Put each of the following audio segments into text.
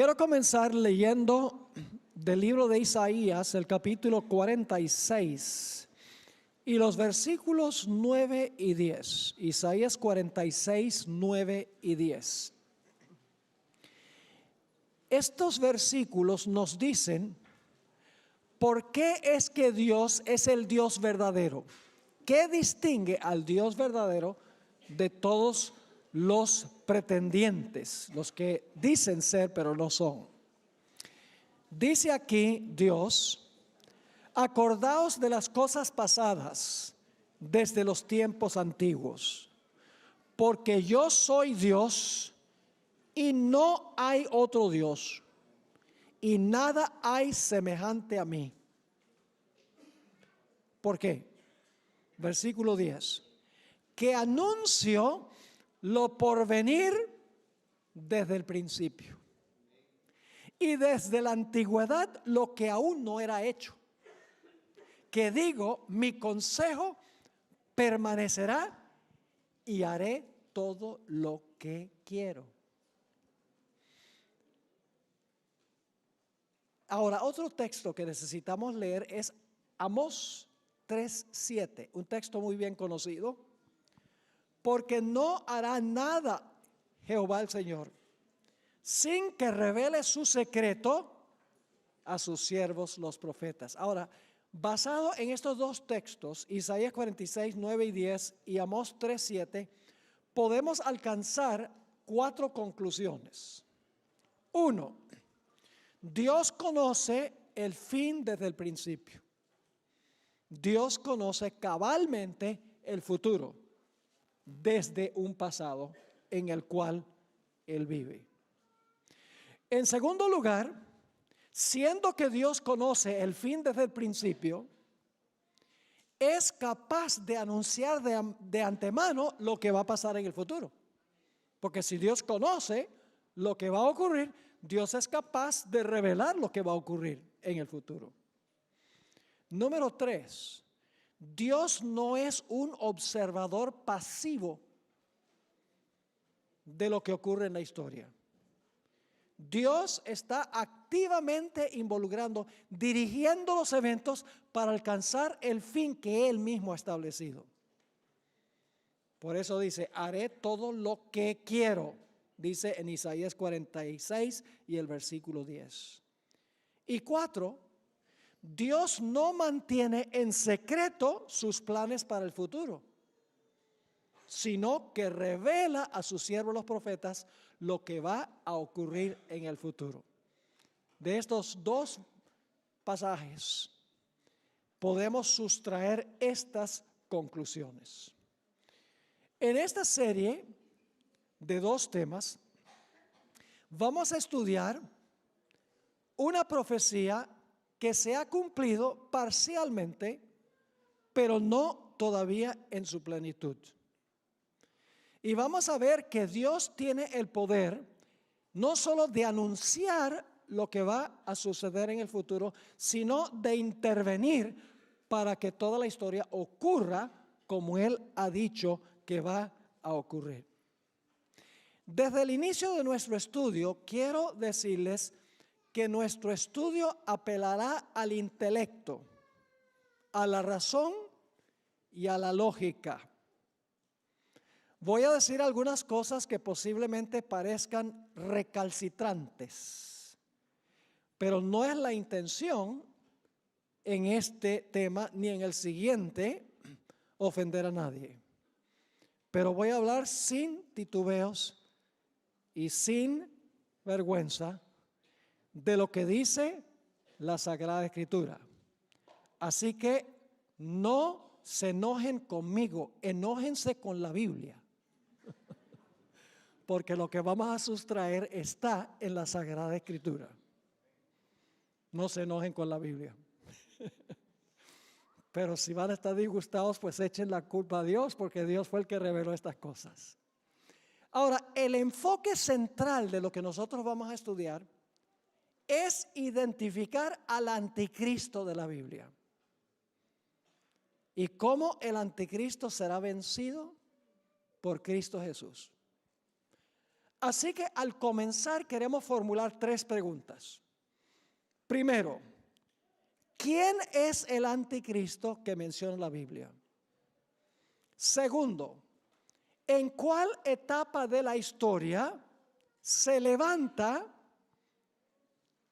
Quiero comenzar leyendo del libro de Isaías, el capítulo 46 y los versículos 9 y 10. Isaías 46, 9 y 10. Estos versículos nos dicen por qué es que Dios es el Dios verdadero. ¿Qué distingue al Dios verdadero de todos los pretendientes, los que dicen ser pero no son? Dice aquí Dios: acordaos de las cosas pasadas desde los tiempos antiguos, porque yo soy Dios y no hay otro Dios, y nada hay semejante a mí. ¿Por qué? Versículo 10. Que anuncio lo porvenir desde el principio, y desde la antigüedad lo que aún no era hecho. Que digo, mi consejo permanecerá y haré todo lo que quiero. Ahora, otro texto que necesitamos leer es Amós 3:7, un texto muy bien conocido. Porque no hará nada Jehová el Señor sin que revele su secreto a sus siervos los profetas. Ahora, basado en estos dos textos, Isaías 46, 9 y 10 y Amós 3:7, podemos alcanzar 4 conclusiones. 1. Dios conoce el fin desde el principio. Dios conoce cabalmente el futuro desde un pasado en el cual Él vive. En segundo lugar, siendo que Dios conoce el fin desde el principio, es capaz de anunciar de antemano lo que va a pasar en el futuro. Porque si Dios conoce lo que va a ocurrir, Dios es capaz de revelar lo que va a ocurrir en el futuro. Número 3, Dios no es un observador pasivo de lo que ocurre en la historia. Dios está activamente involucrando, dirigiendo los eventos para alcanzar el fin que Él mismo ha establecido. Por eso dice, haré todo lo que quiero, dice en Isaías 46 y el versículo 10. Y 4, Dios no mantiene en secreto sus planes para el futuro, sino que revela a sus siervos los profetas lo que va a ocurrir en el futuro. De estos dos pasajes podemos sustraer estas conclusiones. En esta serie de 2 temas vamos a estudiar una profecía que se ha cumplido parcialmente, pero no todavía en su plenitud. Y vamos a ver que Dios tiene el poder no solo de anunciar lo que va a suceder en el futuro, sino de intervenir para que toda la historia ocurra como Él ha dicho que va a ocurrir. Desde el inicio de nuestro estudio, quiero decirles que nuestro estudio apelará al intelecto, a la razón y a la lógica. Voy a decir algunas cosas que posiblemente parezcan recalcitrantes, pero no es la intención en este tema ni en el siguiente ofender a nadie. Pero voy a hablar sin titubeos y sin vergüenza de lo que dice la Sagrada Escritura. Así que no se enojen conmigo, enójense con la Biblia. Porque lo que vamos a sustraer está en la Sagrada Escritura. No se enojen con la Biblia. Pero si van a estar disgustados, pues echen la culpa a Dios, porque Dios fue el que reveló estas cosas. Ahora, el enfoque central de lo que nosotros vamos a estudiar es identificar al anticristo de la Biblia. ¿Y cómo el anticristo será vencido? Por Cristo Jesús. Así que al comenzar queremos formular 3 preguntas. Primero, ¿quién es el anticristo que menciona la Biblia? Segundo, ¿en cuál etapa de la historia se levanta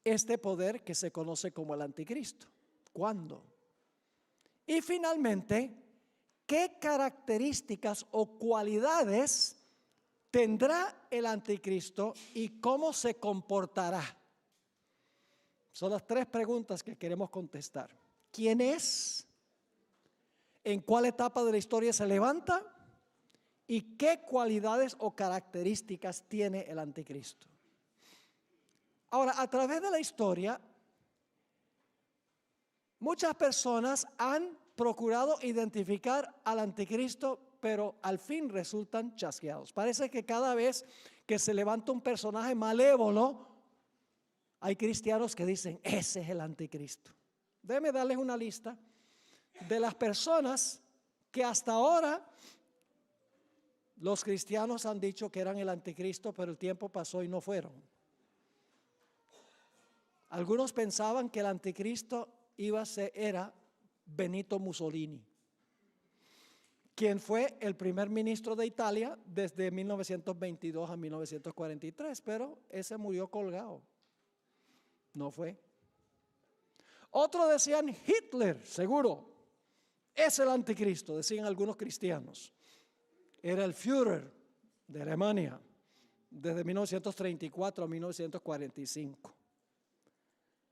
este poder que se conoce como el anticristo? ¿Cuándo? Y finalmente, ¿qué características o cualidades tendrá el anticristo y cómo se comportará? Son las 3 preguntas que queremos contestar. ¿Quién es? ¿En cuál etapa de la historia se levanta? ¿Y qué cualidades o características tiene el anticristo? Ahora, a través de la historia, muchas personas han procurado identificar al anticristo, pero al fin resultan chasqueados. Parece que cada vez que se levanta un personaje malévolo, hay cristianos que dicen, ese es el anticristo. Déjenme darles una lista de las personas que hasta ahora los cristianos han dicho que eran el anticristo, pero el tiempo pasó y no fueron. Algunos pensaban que el anticristo era Benito Mussolini, quien fue el primer ministro de Italia desde 1922 a 1943, pero ese murió colgado. No fue. Otros decían Hitler, seguro, es el anticristo, decían algunos cristianos. Era el Führer de Alemania desde 1934 a 1945.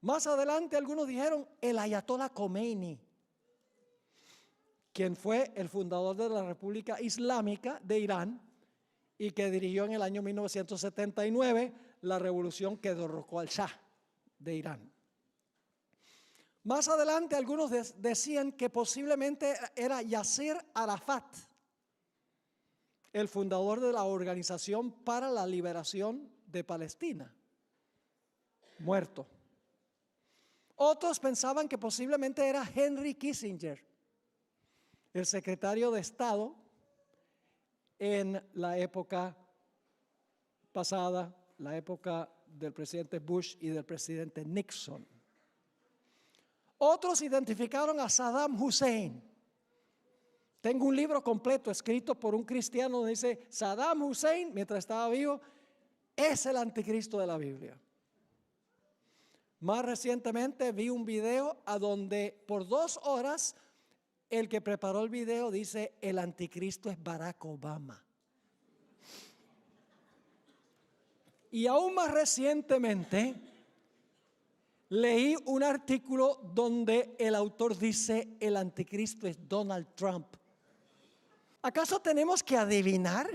Más adelante algunos dijeron el Ayatollah Khomeini, quien fue el fundador de la República Islámica de Irán y que dirigió en el año 1979 la revolución que derrocó al Shah de Irán. Más adelante algunos decían que posiblemente era Yasser Arafat, el fundador de la Organización para la Liberación de Palestina, muerto. Otros pensaban que posiblemente era Henry Kissinger, el secretario de Estado en la época pasada, la época del presidente Bush y del presidente Nixon. Otros identificaron a Saddam Hussein. Tengo un libro completo escrito por un cristiano donde dice Saddam Hussein, mientras estaba vivo, es el anticristo de la Biblia. Más recientemente vi un video a donde por 2 horas el que preparó el video dice el anticristo es Barack Obama. Y aún más recientemente leí un artículo donde el autor dice el anticristo es Donald Trump. ¿Acaso tenemos que adivinar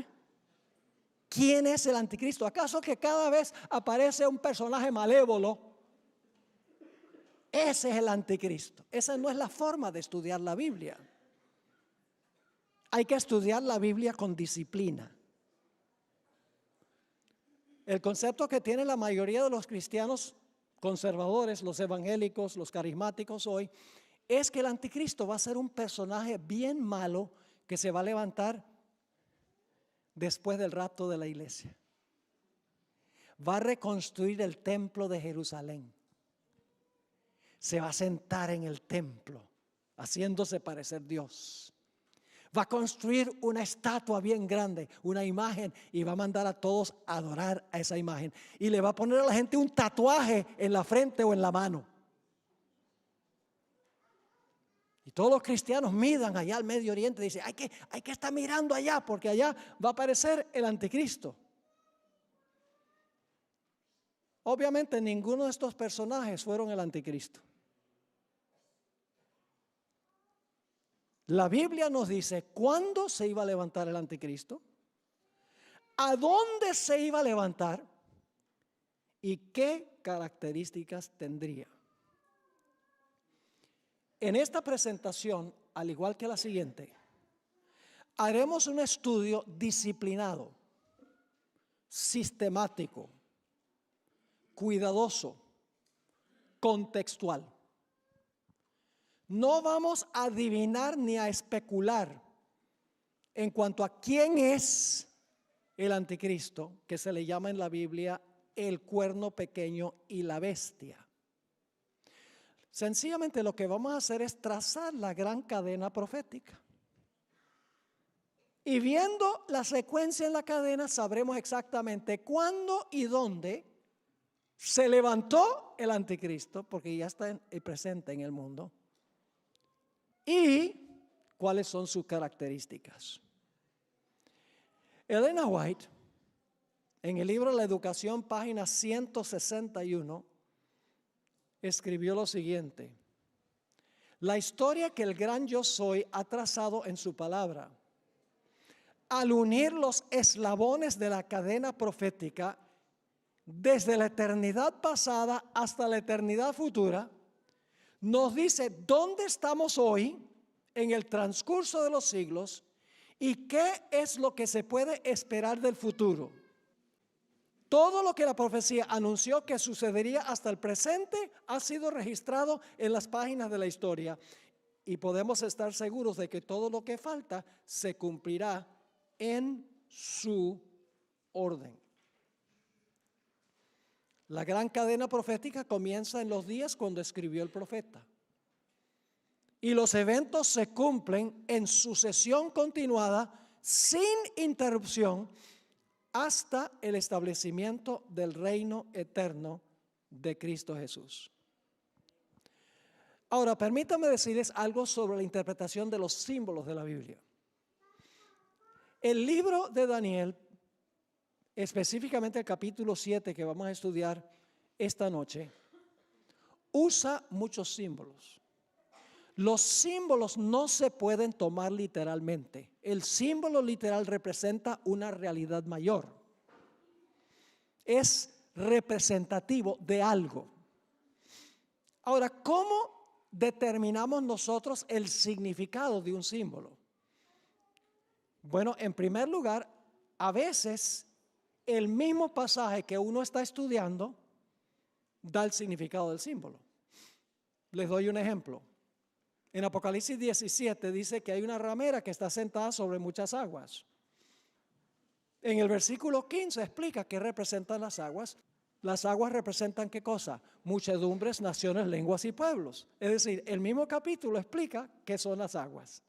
quién es el anticristo? ¿Acaso que cada vez aparece un personaje malévolo, ese es el anticristo? Esa no es la forma de estudiar la Biblia. Hay que estudiar la Biblia con disciplina. El concepto que tiene la mayoría de los cristianos conservadores, los evangélicos, los carismáticos hoy, es que el anticristo va a ser un personaje bien malo que se va a levantar después del rapto de la iglesia. Va a reconstruir el templo de Jerusalén. Se va a sentar en el templo, haciéndose parecer Dios. Va a construir una estatua bien grande, una imagen, y va a mandar a todos a adorar a esa imagen. Y le va a poner a la gente un tatuaje en la frente o en la mano. Y todos los cristianos miran allá al Medio Oriente y dicen, hay que estar mirando allá porque allá va a aparecer el anticristo. Obviamente ninguno de estos personajes fueron el anticristo. La Biblia nos dice cuándo se iba a levantar el anticristo, a dónde se iba a levantar y qué características tendría. En esta presentación, al igual que la siguiente, haremos un estudio disciplinado, sistemático, cuidadoso, contextual. No vamos a adivinar ni a especular en cuanto a quién es el anticristo, que se le llama en la Biblia el cuerno pequeño y la bestia. Sencillamente lo que vamos a hacer es trazar la gran cadena profética. Y viendo la secuencia en la cadena, sabremos exactamente cuándo y dónde se levantó el anticristo, porque ya está presente en el mundo, y cuáles son sus características. Elena White, en el libro La Educación, página 161, escribió lo siguiente: la historia que el gran yo soy ha trazado en su palabra, al unir los eslabones de la cadena profética desde la eternidad pasada hasta la eternidad futura, nos dice dónde estamos hoy en el transcurso de los siglos y qué es lo que se puede esperar del futuro. Todo lo que la profecía anunció que sucedería hasta el presente ha sido registrado en las páginas de la historia, y podemos estar seguros de que todo lo que falta se cumplirá en su orden. La gran cadena profética comienza en los días cuando escribió el profeta, y los eventos se cumplen en sucesión continuada, sin interrupción, hasta el establecimiento del reino eterno de Cristo Jesús. Ahora, permítame decirles algo sobre la interpretación de los símbolos de la Biblia. El libro de Daniel, específicamente el capítulo 7 que vamos a estudiar esta noche, usa muchos símbolos. Los símbolos no se pueden tomar literalmente. El símbolo literal representa una realidad mayor. Es representativo de algo. Ahora, ¿cómo determinamos nosotros el significado de un símbolo? Bueno, en primer lugar, a veces el mismo pasaje que uno está estudiando da el significado del símbolo. Les doy un ejemplo. En Apocalipsis 17 dice que hay una ramera que está sentada sobre muchas aguas. En el versículo 15 explica qué representan las aguas. Las aguas representan ¿qué cosa? Muchedumbres, naciones, lenguas y pueblos. Es decir, el mismo capítulo explica qué son las aguas.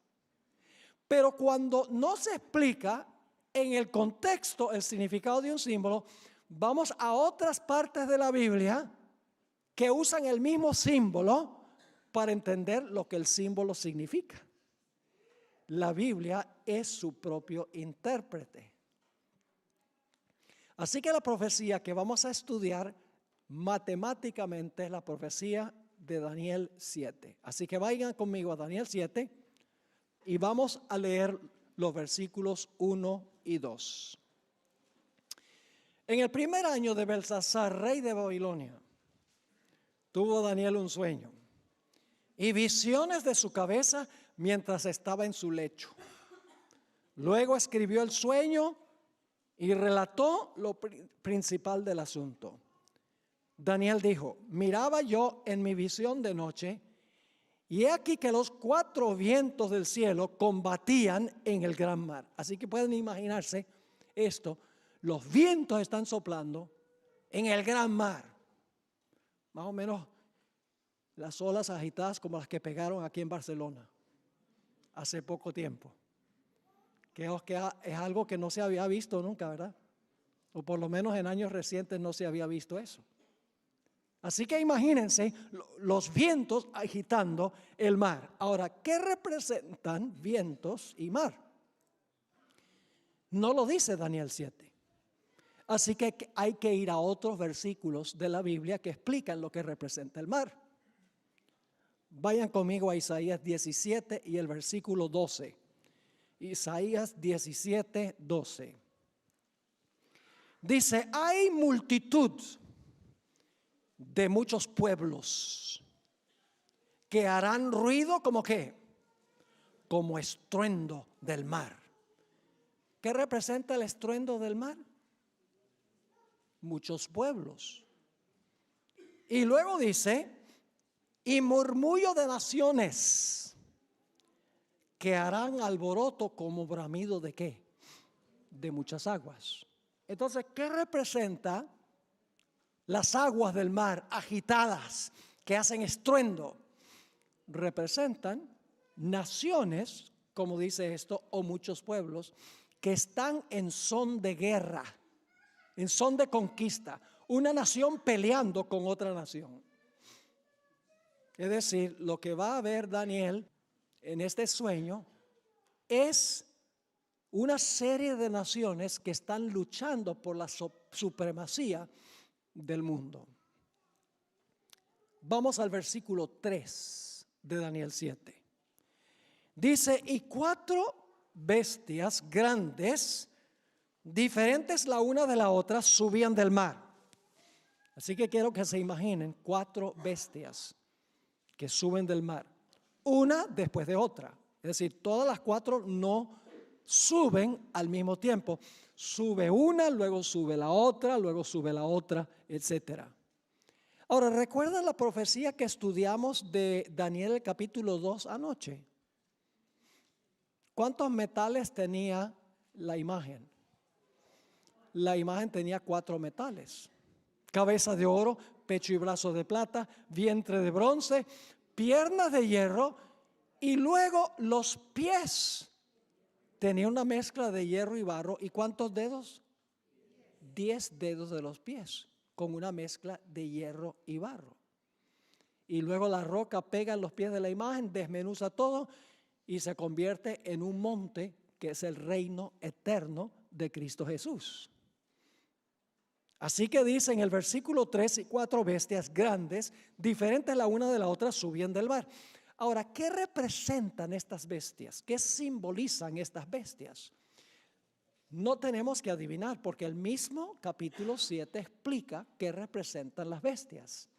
Pero cuando no se explica en el contexto el significado de un símbolo, vamos a otras partes de la Biblia que usan el mismo símbolo para entender lo que el símbolo significa. La Biblia es su propio intérprete. Así que la profecía que vamos a estudiar matemáticamente es la profecía de Daniel 7. Así que vayan conmigo a Daniel 7 y vamos a leer los versículos 1 y 2. En el primer año de Belsasar, rey de Babilonia, tuvo Daniel un sueño y visiones de su cabeza mientras estaba en su lecho. Luego escribió el sueño y relató lo principal del asunto. Daniel dijo: miraba yo en mi visión de noche, y he aquí que los 4 vientos del cielo combatían en el gran mar. Así que pueden imaginarse esto: los vientos están soplando en el gran mar. Más o menos las olas agitadas como las que pegaron aquí en Barcelona hace poco tiempo. Que es algo que no se había visto nunca, ¿verdad? O por lo menos en años recientes no se había visto eso. Así que imagínense los vientos agitando el mar. Ahora, ¿qué representan vientos y mar? No lo dice Daniel 7. Así que hay que ir a otros versículos de la Biblia que explican lo que representa el mar. Vayan conmigo a Isaías 17 y el versículo 12. Isaías 17, 12. Dice: hay multitud de muchos pueblos que harán ruido como ¿qué? Como estruendo del mar. ¿Qué representa el estruendo del mar? Muchos pueblos. Y luego dice: y murmullo de naciones que harán alboroto como bramido de ¿qué? de muchas aguas. Entonces, ¿qué representa las aguas del mar agitadas que hacen estruendo? Representan naciones, como dice esto, o muchos pueblos que están en son de guerra, en son de conquista, una nación peleando con otra nación. Es decir, lo que va a ver Daniel en este sueño es una serie de naciones que están luchando por la supremacía del mundo. Vamos al versículo 3 de Daniel 7. Dice, y 4 bestias grandes, diferentes la una de la otra, subían del mar. Así que quiero que se imaginen 4 bestias que suben del mar, una después de otra. Es decir, todas las 4 no suben al mismo tiempo. Sube una, luego sube la otra, luego sube la otra, etcétera. Ahora, ¿recuerdan la profecía que estudiamos de Daniel el capítulo 2 anoche? ¿Cuántos metales tenía la imagen? La imagen tenía 4 metales. Cabeza de oro, pecho y brazo de plata, vientre de bronce, piernas de hierro y luego los pies. Tenía una mezcla de hierro y barro. ¿Y cuántos dedos? 10 dedos de los pies, con una mezcla de hierro y barro. Y luego la roca pega en los pies de la imagen, desmenuza todo y se convierte en un monte que es el reino eterno de Cristo Jesús. Así que dice en el versículo 3, y 4 bestias grandes, diferentes la una de la otra, subían del mar. Ahora, ¿qué representan estas bestias? ¿Qué simbolizan estas bestias? No tenemos que adivinar, porque el mismo capítulo 7 explica qué representan las bestias.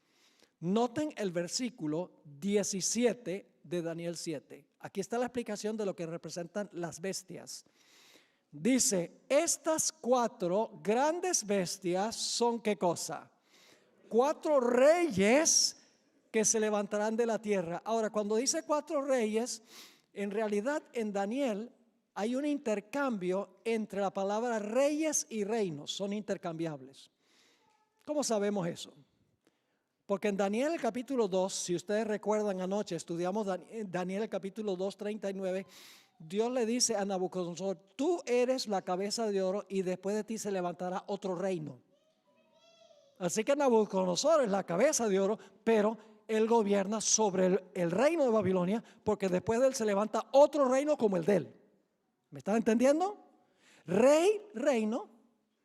Noten el versículo 17 de Daniel 7. Aquí está la explicación de lo que representan las bestias. Dice, estas 4 grandes bestias son ¿qué cosa? 4 reyes que se levantarán de la tierra. Ahora, cuando dice 4 reyes, en realidad en Daniel hay un intercambio entre la palabra reyes y reinos, son intercambiables. ¿Cómo sabemos eso? Porque en Daniel el capítulo 2, si ustedes recuerdan anoche, estudiamos Daniel el capítulo 2, 39, Dios le dice a Nabucodonosor, tú eres la cabeza de oro y después de ti se levantará otro reino. Así que Nabucodonosor es la cabeza de oro, pero él gobierna sobre el reino de Babilonia, porque después de él se levanta otro reino como el de él. ¿Me están entendiendo? Rey, reino,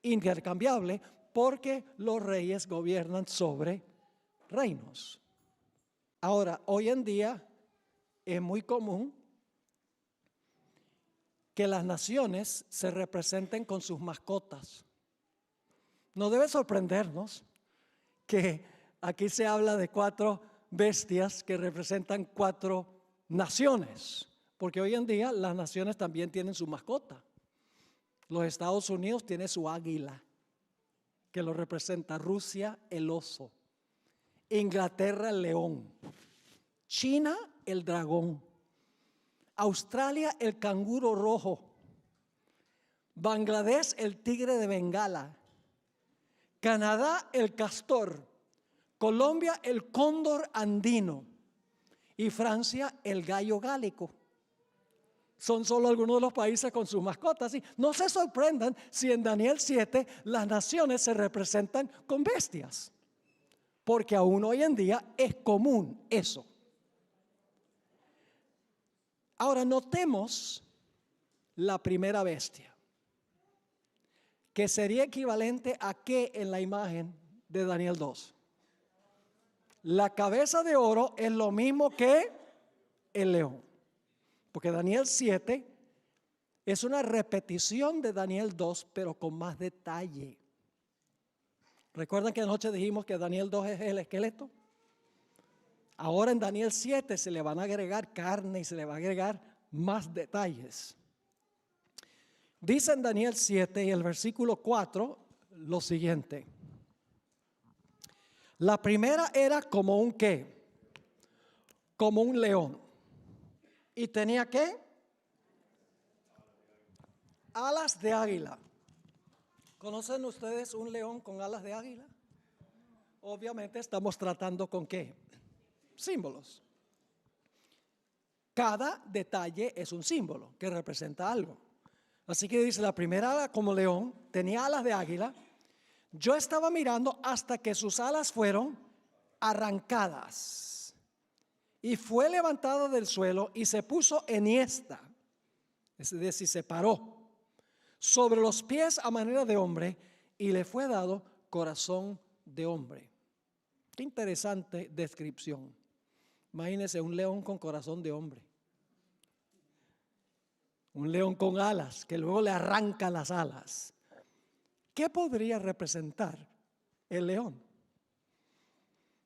intercambiable, porque los reyes gobiernan sobre reinos. Ahora, hoy en día es muy común que las naciones se representen con sus mascotas. No debe sorprendernos que aquí se habla de 4 bestias que representan 4 naciones, porque hoy en día las naciones también tienen su mascota. Los Estados Unidos tiene su águila, que lo representa. Rusia, el oso. Inglaterra, el león. China, el dragón. Australia, el canguro rojo. Bangladesh, el tigre de Bengala. Canadá, el castor. Colombia, el cóndor andino. Y Francia, el gallo gálico. Son solo algunos de los países con sus mascotas. Y no se sorprendan si en Daniel 7 las naciones se representan con bestias, porque aún hoy en día es común eso. Ahora notemos la primera bestia, que sería equivalente a qué en la imagen de Daniel 2. La cabeza de oro es lo mismo que el león, porque Daniel 7 es una repetición de Daniel 2, pero con más detalle. ¿Recuerdan que anoche dijimos que Daniel 2 es el esqueleto? Ahora en Daniel 7 se le van a agregar carne y se le va a agregar más detalles. Dice en Daniel 7 y el versículo 4 lo siguiente. La primera era como un ¿qué? Como un león. ¿Y tenía qué? Alas de águila. ¿Conocen ustedes un león con alas de águila? Obviamente estamos tratando con ¿qué? Símbolos. Cada detalle es un símbolo que representa algo. Así que dice, la primera ala como león, tenía alas de águila. Yo estaba mirando hasta que sus alas fueron arrancadas. Y fue levantada del suelo y se puso enhiesta, es decir, se paró sobre los pies a manera de hombre y le fue dado corazón de hombre. Qué interesante descripción. Imagínense un león con corazón de hombre. Un león con alas, que luego le arrancan las alas. ¿Qué podría representar el león?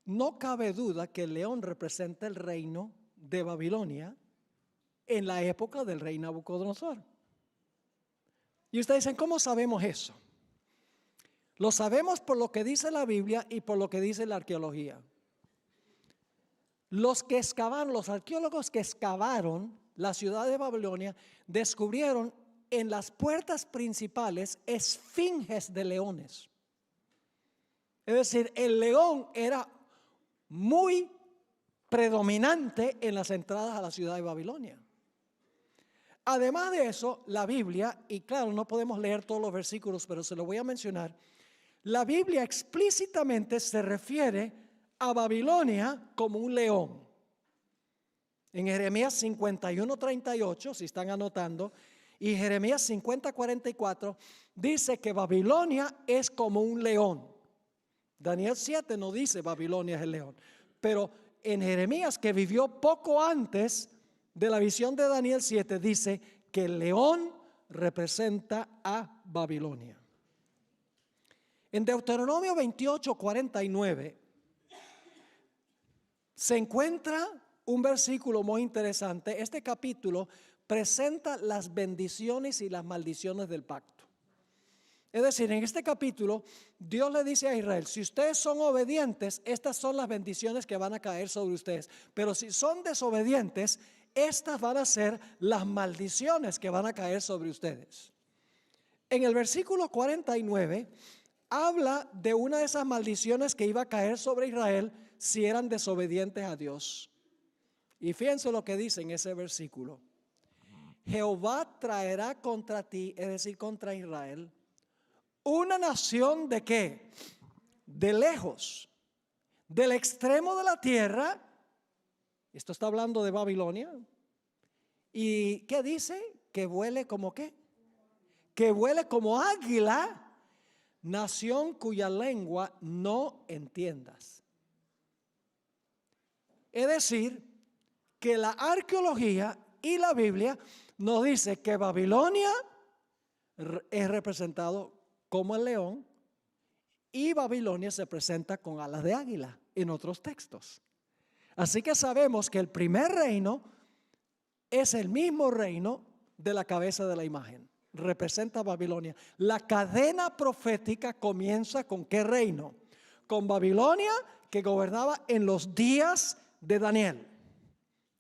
No cabe duda que el león representa el reino de Babilonia en la época del rey Nabucodonosor. Y ustedes dicen, ¿cómo sabemos eso? Lo sabemos por lo que dice la Biblia y por lo que dice la arqueología. Los arqueólogos que excavaron la ciudad de Babilonia, descubrieron en las puertas principales esfinges de leones. Es decir, el león era muy predominante en las entradas a la ciudad de Babilonia. Además de eso, la Biblia, y claro, no podemos leer todos los versículos, pero se lo voy a mencionar. La Biblia explícitamente se refiere a Babilonia como un león. En Jeremías 51:38, si están anotando, y Jeremías 50:44, dice que Babilonia es como un león. Daniel 7 no dice Babilonia es el león, pero en Jeremías, que vivió poco antes de la visión de Daniel 7, dice que el león representa a Babilonia. En Deuteronomio 28:49 se encuentra un versículo muy interesante. Este capítulo presenta las bendiciones y las maldiciones del pacto. Es decir, en este capítulo Dios le dice a Israel, si ustedes son obedientes, estas son las bendiciones que van a caer sobre ustedes. Pero si son desobedientes, estas van a ser las maldiciones que van a caer sobre ustedes. En el versículo 49 habla de una de esas maldiciones que iba a caer sobre Israel si eran desobedientes a Dios. Y fíjense lo que dice en ese versículo. Jehová traerá contra ti, es decir, contra Israel, una nación de ¿qué? De lejos, del extremo de la tierra. Esto está hablando de Babilonia. ¿Y qué dice? Que vuele como ¿qué? Que vuele como águila, nación cuya lengua no entiendas. Es decir, que la arqueología y la Biblia nos dice que Babilonia es representado como el león y Babilonia se presenta con alas de águila en otros textos. Así que sabemos que el primer reino es el mismo reino de la cabeza de la imagen. Representa a Babilonia. La cadena profética comienza con ¿qué reino? Con Babilonia, que gobernaba en los días de Daniel.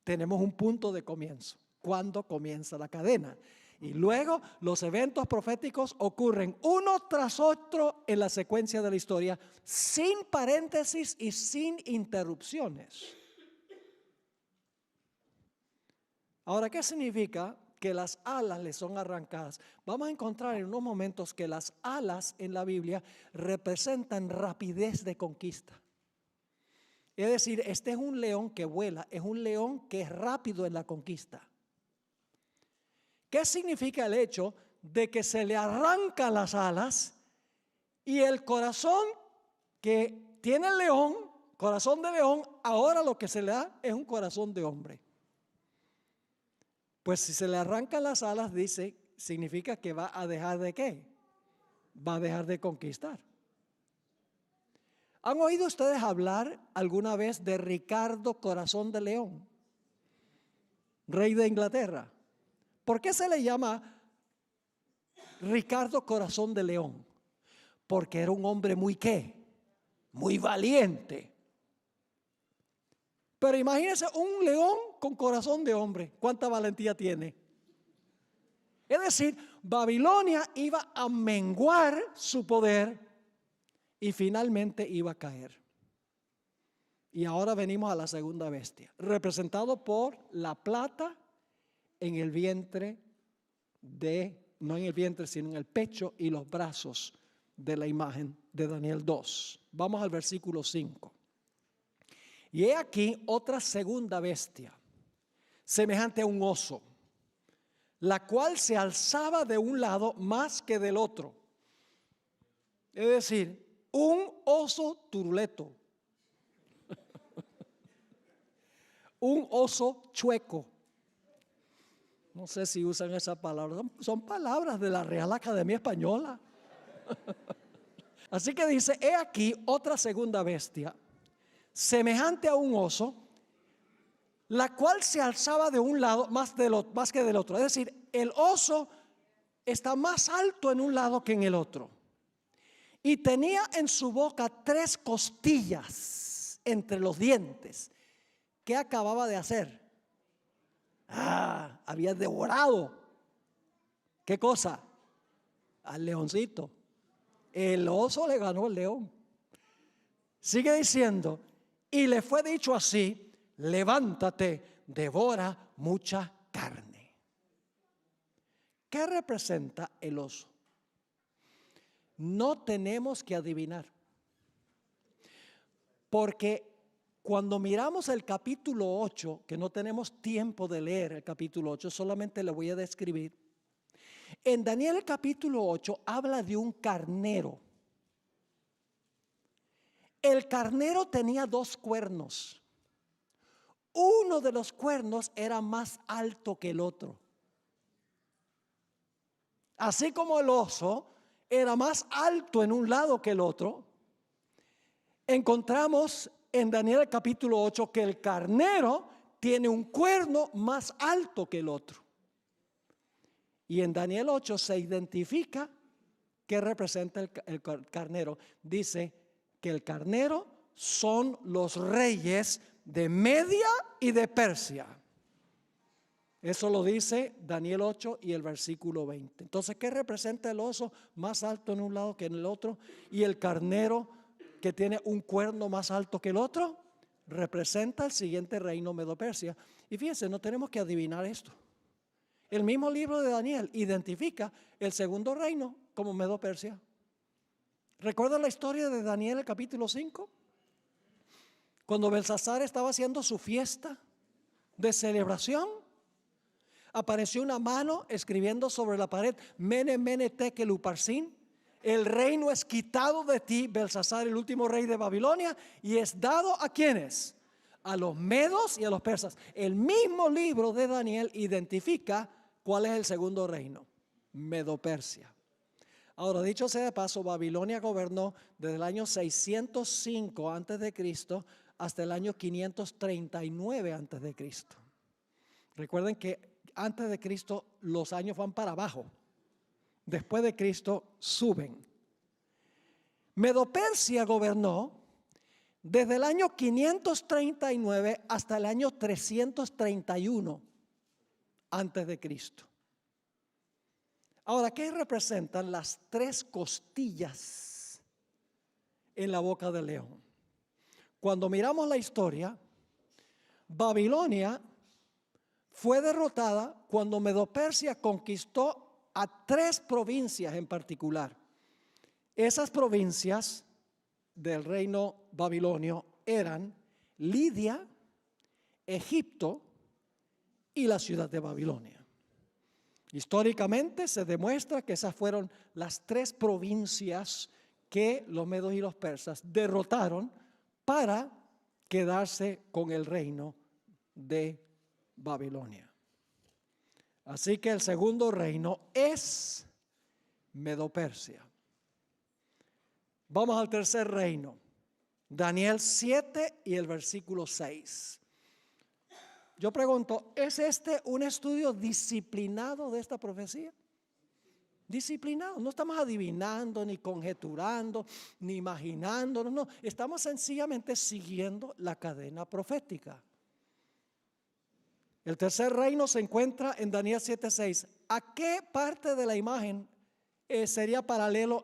Tenemos un punto de comienzo. ¿Cuándo comienza la cadena? Y luego los eventos proféticos ocurren uno tras otro en la secuencia de la historia, sin paréntesis y sin interrupciones. Ahora, ¿qué significa que las alas le son arrancadas? Vamos a encontrar en unos momentos que las alas en la Biblia representan rapidez de conquista. Es decir, este es un león que vuela, es un león que es rápido en la conquista. ¿Qué significa el hecho de que se le arrancan las alas y el corazón que tiene el león, corazón de león, ahora lo que se le da es un corazón de hombre? Pues si se le arrancan las alas, dice, significa que va a dejar de ¿qué? Va a dejar de conquistar. ¿Han oído ustedes hablar alguna vez de Ricardo Corazón de León, rey de Inglaterra? ¿Por qué se le llama Ricardo Corazón de León? Porque era un hombre muy ¿qué? Muy valiente. Pero imagínense un león con corazón de hombre. ¿Cuánta valentía tiene? Es decir, Babilonia iba a menguar su poder y finalmente iba a caer. Y ahora venimos a la segunda bestia, representado por la plata en el vientre no en el vientre, sino en el pecho y los brazos de la imagen de Daniel 2. Vamos al versículo 5. Y he aquí otra segunda bestia, semejante a un oso, la cual se alzaba de un lado más que del otro. Es decir, un oso turuleto, un oso chueco. No sé si usan esa palabra, son palabras de la Real Academia Española. Así que dice, he aquí otra segunda bestia, semejante a un oso, la cual se alzaba de un lado más que del otro. Es decir, el oso está más alto en un lado que en el otro. Y tenía en su boca 3 costillas entre los dientes. ¿Qué acababa de hacer? Había devorado. ¿Qué cosa? Al leoncito. El oso le ganó al león. Sigue diciendo, y le fue dicho así, levántate, devora mucha carne. ¿Qué representa el oso? No tenemos que adivinar. Porque cuando miramos el capítulo 8, que no tenemos tiempo de leer el capítulo 8, solamente le voy a describir. En Daniel el capítulo 8 habla de un carnero. El carnero tenía 2 cuernos. Uno de los cuernos era más alto que el otro. Así como el oso era más alto en un lado que el otro, encontramos en Daniel capítulo 8 que el carnero tiene un cuerno más alto que el otro. Y en Daniel 8 se identifica qué representa el carnero. Dice que el carnero son los reyes de Media y de Persia. Eso lo dice Daniel 8 y el versículo 20. Entonces, ¿qué representa el oso más alto en un lado que en el otro? Y el carnero que tiene un cuerno más alto que el otro, representa el siguiente reino Medo-Persia. Y fíjense, no tenemos que adivinar esto. El mismo libro de Daniel identifica el segundo reino como Medo-Persia. ¿Recuerdan la historia de Daniel, el capítulo 5? Cuando Belsasar estaba haciendo su fiesta de celebración, apareció una mano escribiendo sobre la pared, Mene, Mene, Tekel, Uparsin. El reino es quitado de ti, Belsasar, el último rey de Babilonia, y es dado ¿a quiénes? A los medos y a los persas. El mismo libro de Daniel identifica cuál es el segundo reino, Medo-Persia. Ahora, dicho sea de paso, Babilonia gobernó desde el año 605 antes de Cristo hasta el año 539 antes de Cristo. Recuerden que antes de Cristo los años van para abajo. Después de Cristo suben. Medo-Persia gobernó desde el año 539 hasta el año 331 antes de Cristo. Ahora, ¿qué representan las 3 costillas en la boca del león? Cuando miramos la historia, Babilonia fue derrotada cuando Medo-Persia conquistó a 3 provincias en particular. Esas provincias del reino babilonio eran Lidia, Egipto y la ciudad de Babilonia. Históricamente se demuestra que esas fueron las 3 provincias que los medos y los persas derrotaron para quedarse con el reino de Babilonia. Así que el segundo reino es Medo-Persia. Vamos al tercer reino. Daniel 7 y el versículo 6. Yo pregunto, ¿es este un estudio disciplinado de esta profecía? Disciplinado, no estamos adivinando, ni conjeturando, ni imaginando, no, estamos sencillamente siguiendo la cadena profética. El tercer reino se encuentra en Daniel 7:6. ¿A qué parte de la imagen sería paralela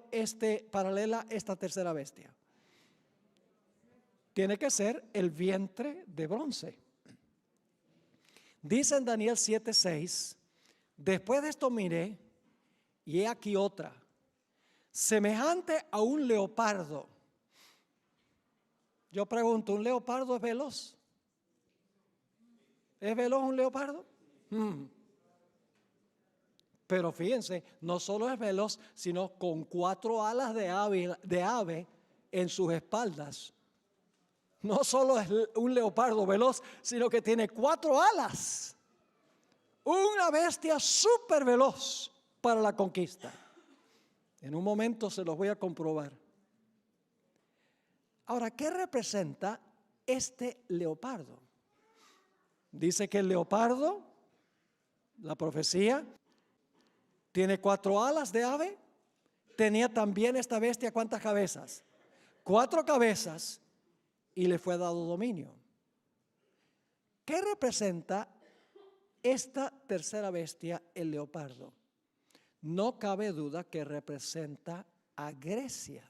esta tercera bestia? Tiene que ser el vientre de bronce. Dice en Daniel 7:6, después de esto miré, y he aquí otra, semejante a un leopardo. Yo pregunto, ¿un leopardo es veloz? ¿Es veloz un leopardo? Pero fíjense, no solo es veloz, sino con 4 alas de ave en sus espaldas. No solo es un leopardo veloz, sino que tiene 4 alas. Una bestia súper veloz para la conquista. En un momento se los voy a comprobar. Ahora, ¿qué representa este leopardo? Dice que el leopardo, la profecía, tiene 4 alas de ave. Tenía también esta bestia, ¿cuántas cabezas? 4 cabezas, y le fue dado dominio. ¿Qué representa esta tercera bestia, el leopardo? No cabe duda que representa a Grecia.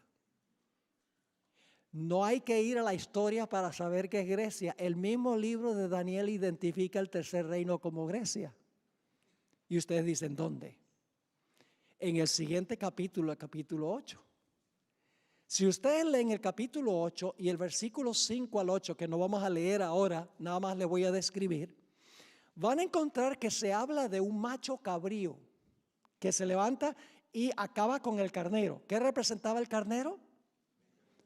No hay que ir a la historia para saber que es Grecia. El mismo libro de Daniel identifica el tercer reino como Grecia. Y ustedes dicen, ¿dónde? En el siguiente capítulo, el capítulo 8. Si ustedes leen el capítulo 8 y el versículo 5 al 8, que no vamos a leer ahora, nada más les voy a describir, van a encontrar que se habla de un macho cabrío que se levanta y acaba con el carnero. ¿Qué representaba el carnero?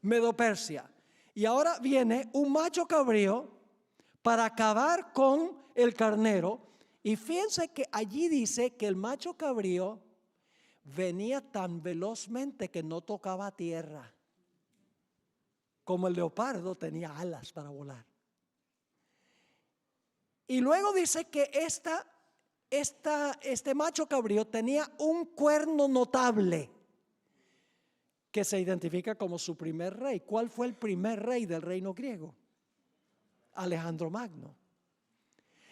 Medo-Persia. Y ahora viene un macho cabrío para acabar con el carnero. Y fíjense que allí dice que el macho cabrío venía tan velozmente que no tocaba tierra, como el leopardo tenía alas para volar. Y luego dice que este macho cabrío tenía un cuerno notable que se identifica como su primer rey. ¿Cuál fue el primer rey del reino griego? Alejandro Magno.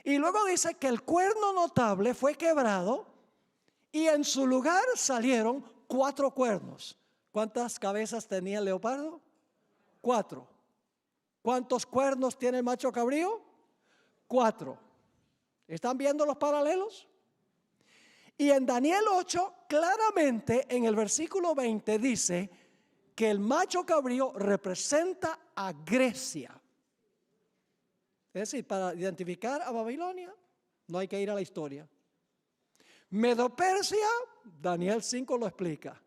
Y luego dice que el cuerno notable fue quebrado y en su lugar salieron 4 cuernos. ¿Cuántas cabezas tenía el leopardo? 4. ¿Cuántos cuernos tiene el macho cabrío? 4. ¿Están viendo los paralelos? Y en Daniel 8, claramente en el versículo 20 dice que el macho cabrío representa a Grecia. Es decir, para identificar a Babilonia no hay que ir a la historia. Medo-Persia, Daniel 5 lo explica.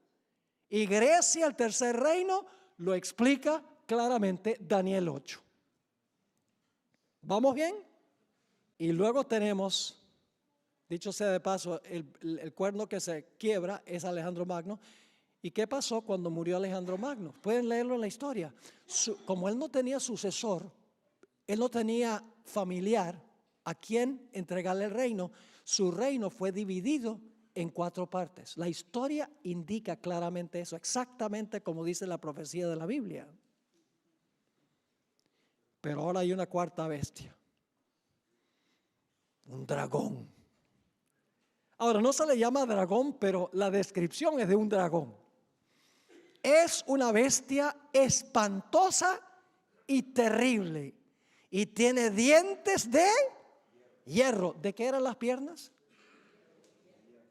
Y Grecia, el tercer reino, lo explica claramente Daniel 8. ¿Vamos bien? Y luego tenemos, dicho sea de paso, el cuerno que se quiebra es Alejandro Magno. ¿Y qué pasó cuando murió Alejandro Magno? Pueden leerlo en la historia. Como él no tenía sucesor, él no tenía familiar a quien entregarle el reino, su reino fue dividido en 4 partes. La historia indica claramente eso, exactamente como dice la profecía de la Biblia. Pero ahora hay una cuarta bestia. Un dragón. Ahora no se le llama dragón, pero la descripción es de un dragón. Es una bestia espantosa y terrible. Y tiene dientes de hierro. ¿De qué eran las piernas?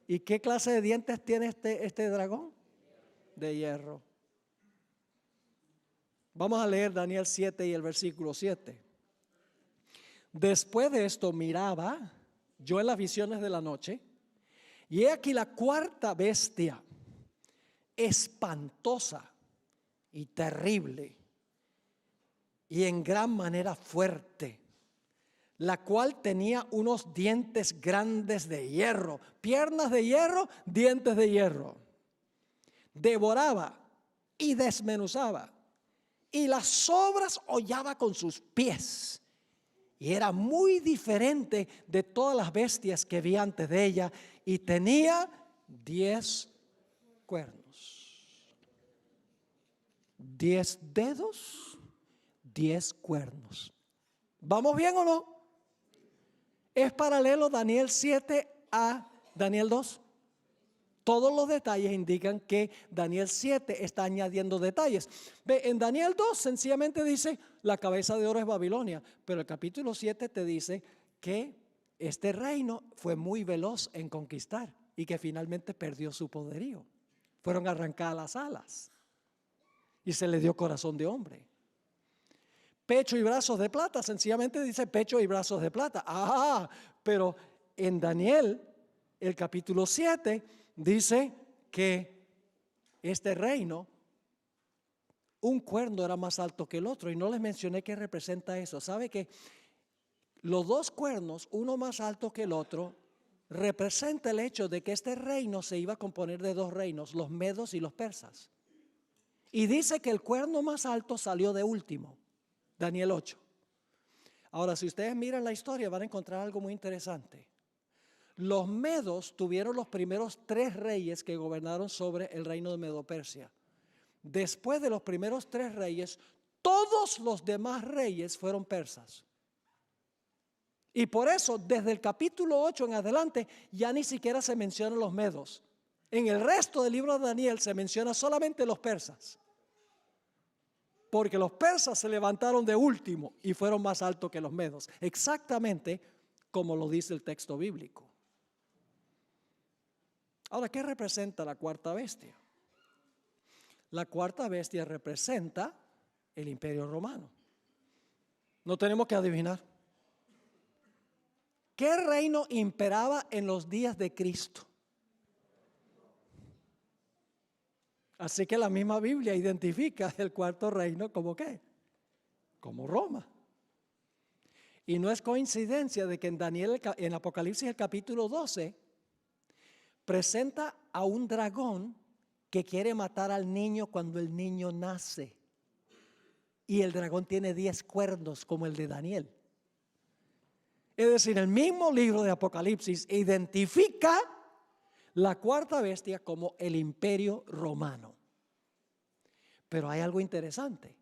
¿Y qué clase de dientes tiene este dragón? De hierro. Vamos a leer Daniel 7 y el versículo 7. Después de esto miraba yo en las visiones de la noche, y he aquí la cuarta bestia, espantosa y terrible, y en gran manera fuerte, la cual tenía unos dientes grandes de hierro, piernas de hierro, dientes de hierro. Devoraba y desmenuzaba, y las sobras hollaba con sus pies. Y era muy diferente de todas las bestias que vi antes de ella, y tenía 10 cuernos. 10 dedos, 10 cuernos. ¿Vamos bien o no? ¿Es paralelo Daniel 7 a Daniel 2? Todos los detalles indican que Daniel 7 está añadiendo detalles. Ve, en Daniel 2 sencillamente dice, la cabeza de oro es Babilonia, pero el capítulo 7 te dice que este reino fue muy veloz en conquistar y que finalmente perdió su poderío. Fueron arrancadas las alas y se le dio corazón de hombre. Pecho y brazos de plata, sencillamente dice pecho y brazos de plata. Pero en Daniel, el capítulo 7, dice que este reino, un cuerno era más alto que el otro. Y no les mencioné qué representa eso. ¿Sabe que los dos cuernos, uno más alto que el otro, representa el hecho de que este reino se iba a componer de dos reinos, los medos y los persas? Y dice que el cuerno más alto salió de último, Daniel 8. Ahora, si ustedes miran la historia, van a encontrar algo muy interesante. Los medos tuvieron los primeros 3 reyes que gobernaron sobre el reino de Medo-Persia. Después de los primeros 3 reyes, todos los demás reyes fueron persas. Y por eso, desde el capítulo 8 en adelante, ya ni siquiera se mencionan los medos. En el resto del libro de Daniel se menciona solamente los persas. Porque los persas se levantaron de último y fueron más altos que los medos. Exactamente como lo dice el texto bíblico. Ahora, ¿qué representa la cuarta bestia? La cuarta bestia representa el Imperio Romano. No tenemos que adivinar. ¿Qué reino imperaba en los días de Cristo? Así que la misma Biblia identifica el cuarto reino como ¿qué? Como Roma. Y no es coincidencia de que en Daniel, en Apocalipsis el capítulo 12, presenta a un dragón que quiere matar al niño cuando el niño nace. Y el dragón tiene 10 cuernos como el de Daniel. Es decir, el mismo libro de Apocalipsis identifica la cuarta bestia como el Imperio Romano. Pero hay algo interesante.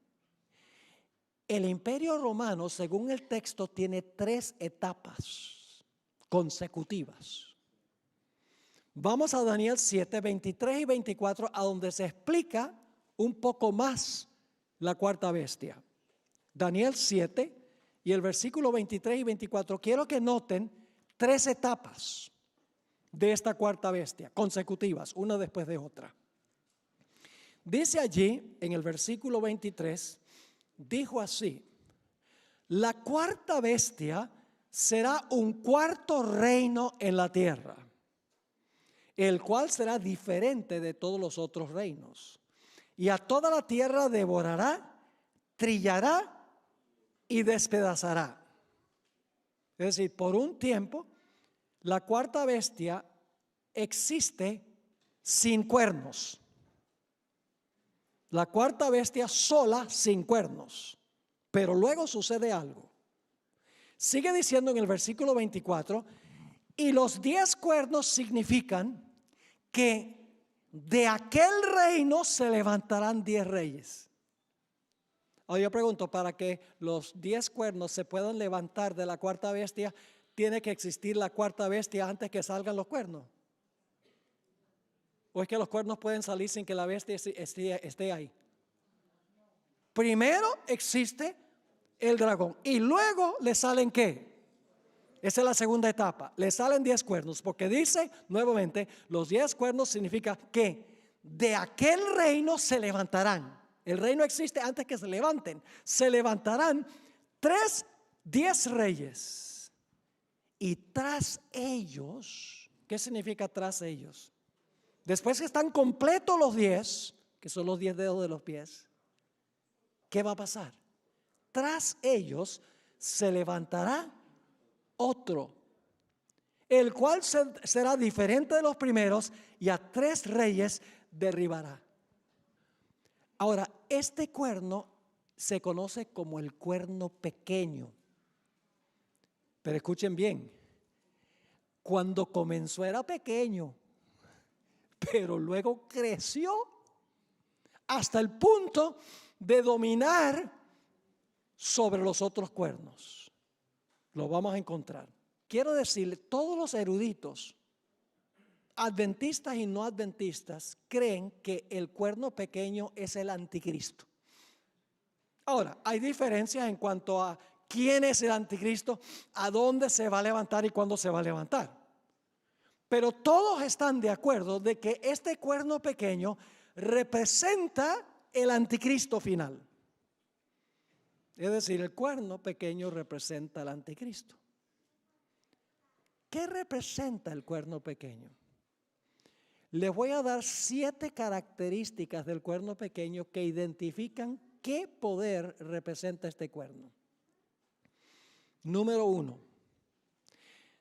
El Imperio Romano, según el texto, tiene 3 etapas consecutivas. Vamos a Daniel 7, 23 y 24, a donde se explica un poco más la cuarta bestia. Daniel 7 y el versículo 23 y 24. Quiero que noten 3 etapas de esta cuarta bestia, consecutivas, una después de otra. Dice allí, en el versículo 23, dijo así: la cuarta bestia será un cuarto reino en la tierra, el cual será diferente de todos los otros reinos. Y a toda la tierra devorará, trillará y despedazará. Es decir, por un tiempo, la cuarta bestia existe sin cuernos. La cuarta bestia sola, sin cuernos. Pero luego sucede algo. Sigue diciendo en el versículo 24, y los 10 cuernos significan que de aquel reino se levantarán 10 reyes. Ahora yo pregunto, para que los 10 cuernos se puedan levantar de la cuarta bestia, ¿tiene que existir la cuarta bestia antes que salgan los cuernos? ¿O es que los cuernos pueden salir sin que la bestia esté ahí? Primero existe el dragón y luego le salen ¿qué? Esa es la segunda etapa. Le salen 10 cuernos, porque dice nuevamente, los 10 cuernos significa que de aquel reino se levantarán. El reino existe antes que se levanten. Se levantarán 10 reyes. Y tras ellos, ¿qué significa tras ellos? Después que están completos los 10, que son los 10 dedos de los pies, ¿qué va a pasar? Tras ellos se levantará otro, el cual será diferente de los primeros, y a 3 reyes derribará. Ahora, este cuerno se conoce como el cuerno pequeño. Pero escuchen bien, cuando comenzó era pequeño, pero luego creció hasta el punto de dominar sobre los otros cuernos. Lo vamos a encontrar. quiero decirle, todos los eruditos, adventistas y no adventistas, creen que el cuerno pequeño es el anticristo. Ahora, hay diferencias en cuanto a quién es el anticristo, a dónde se va a levantar y cuándo se va a levantar. Pero todos están de acuerdo de que este cuerno pequeño representa el anticristo final. Es decir, el cuerno pequeño representa al anticristo. ¿Qué representa el cuerno pequeño? Les voy a dar 7 características del cuerno pequeño que identifican qué poder representa este cuerno. Número 1.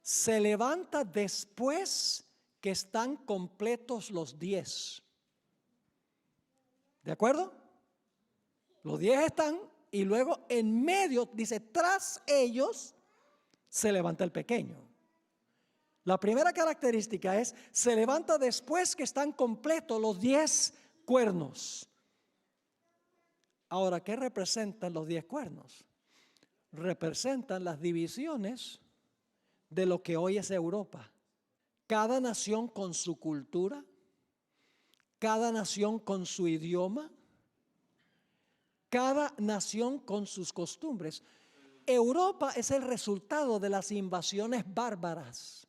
Se levanta después que están completos los 10. ¿De acuerdo? Los 10 están y luego en medio, dice, tras ellos se levanta el pequeño. La primera característica es, se levanta después que están completos los 10 cuernos. Ahora, ¿qué representan los 10 cuernos? Representan las divisiones de lo que hoy es Europa. Cada nación con su cultura, cada nación con su idioma, cada nación con sus costumbres. Europa es el resultado de las invasiones bárbaras.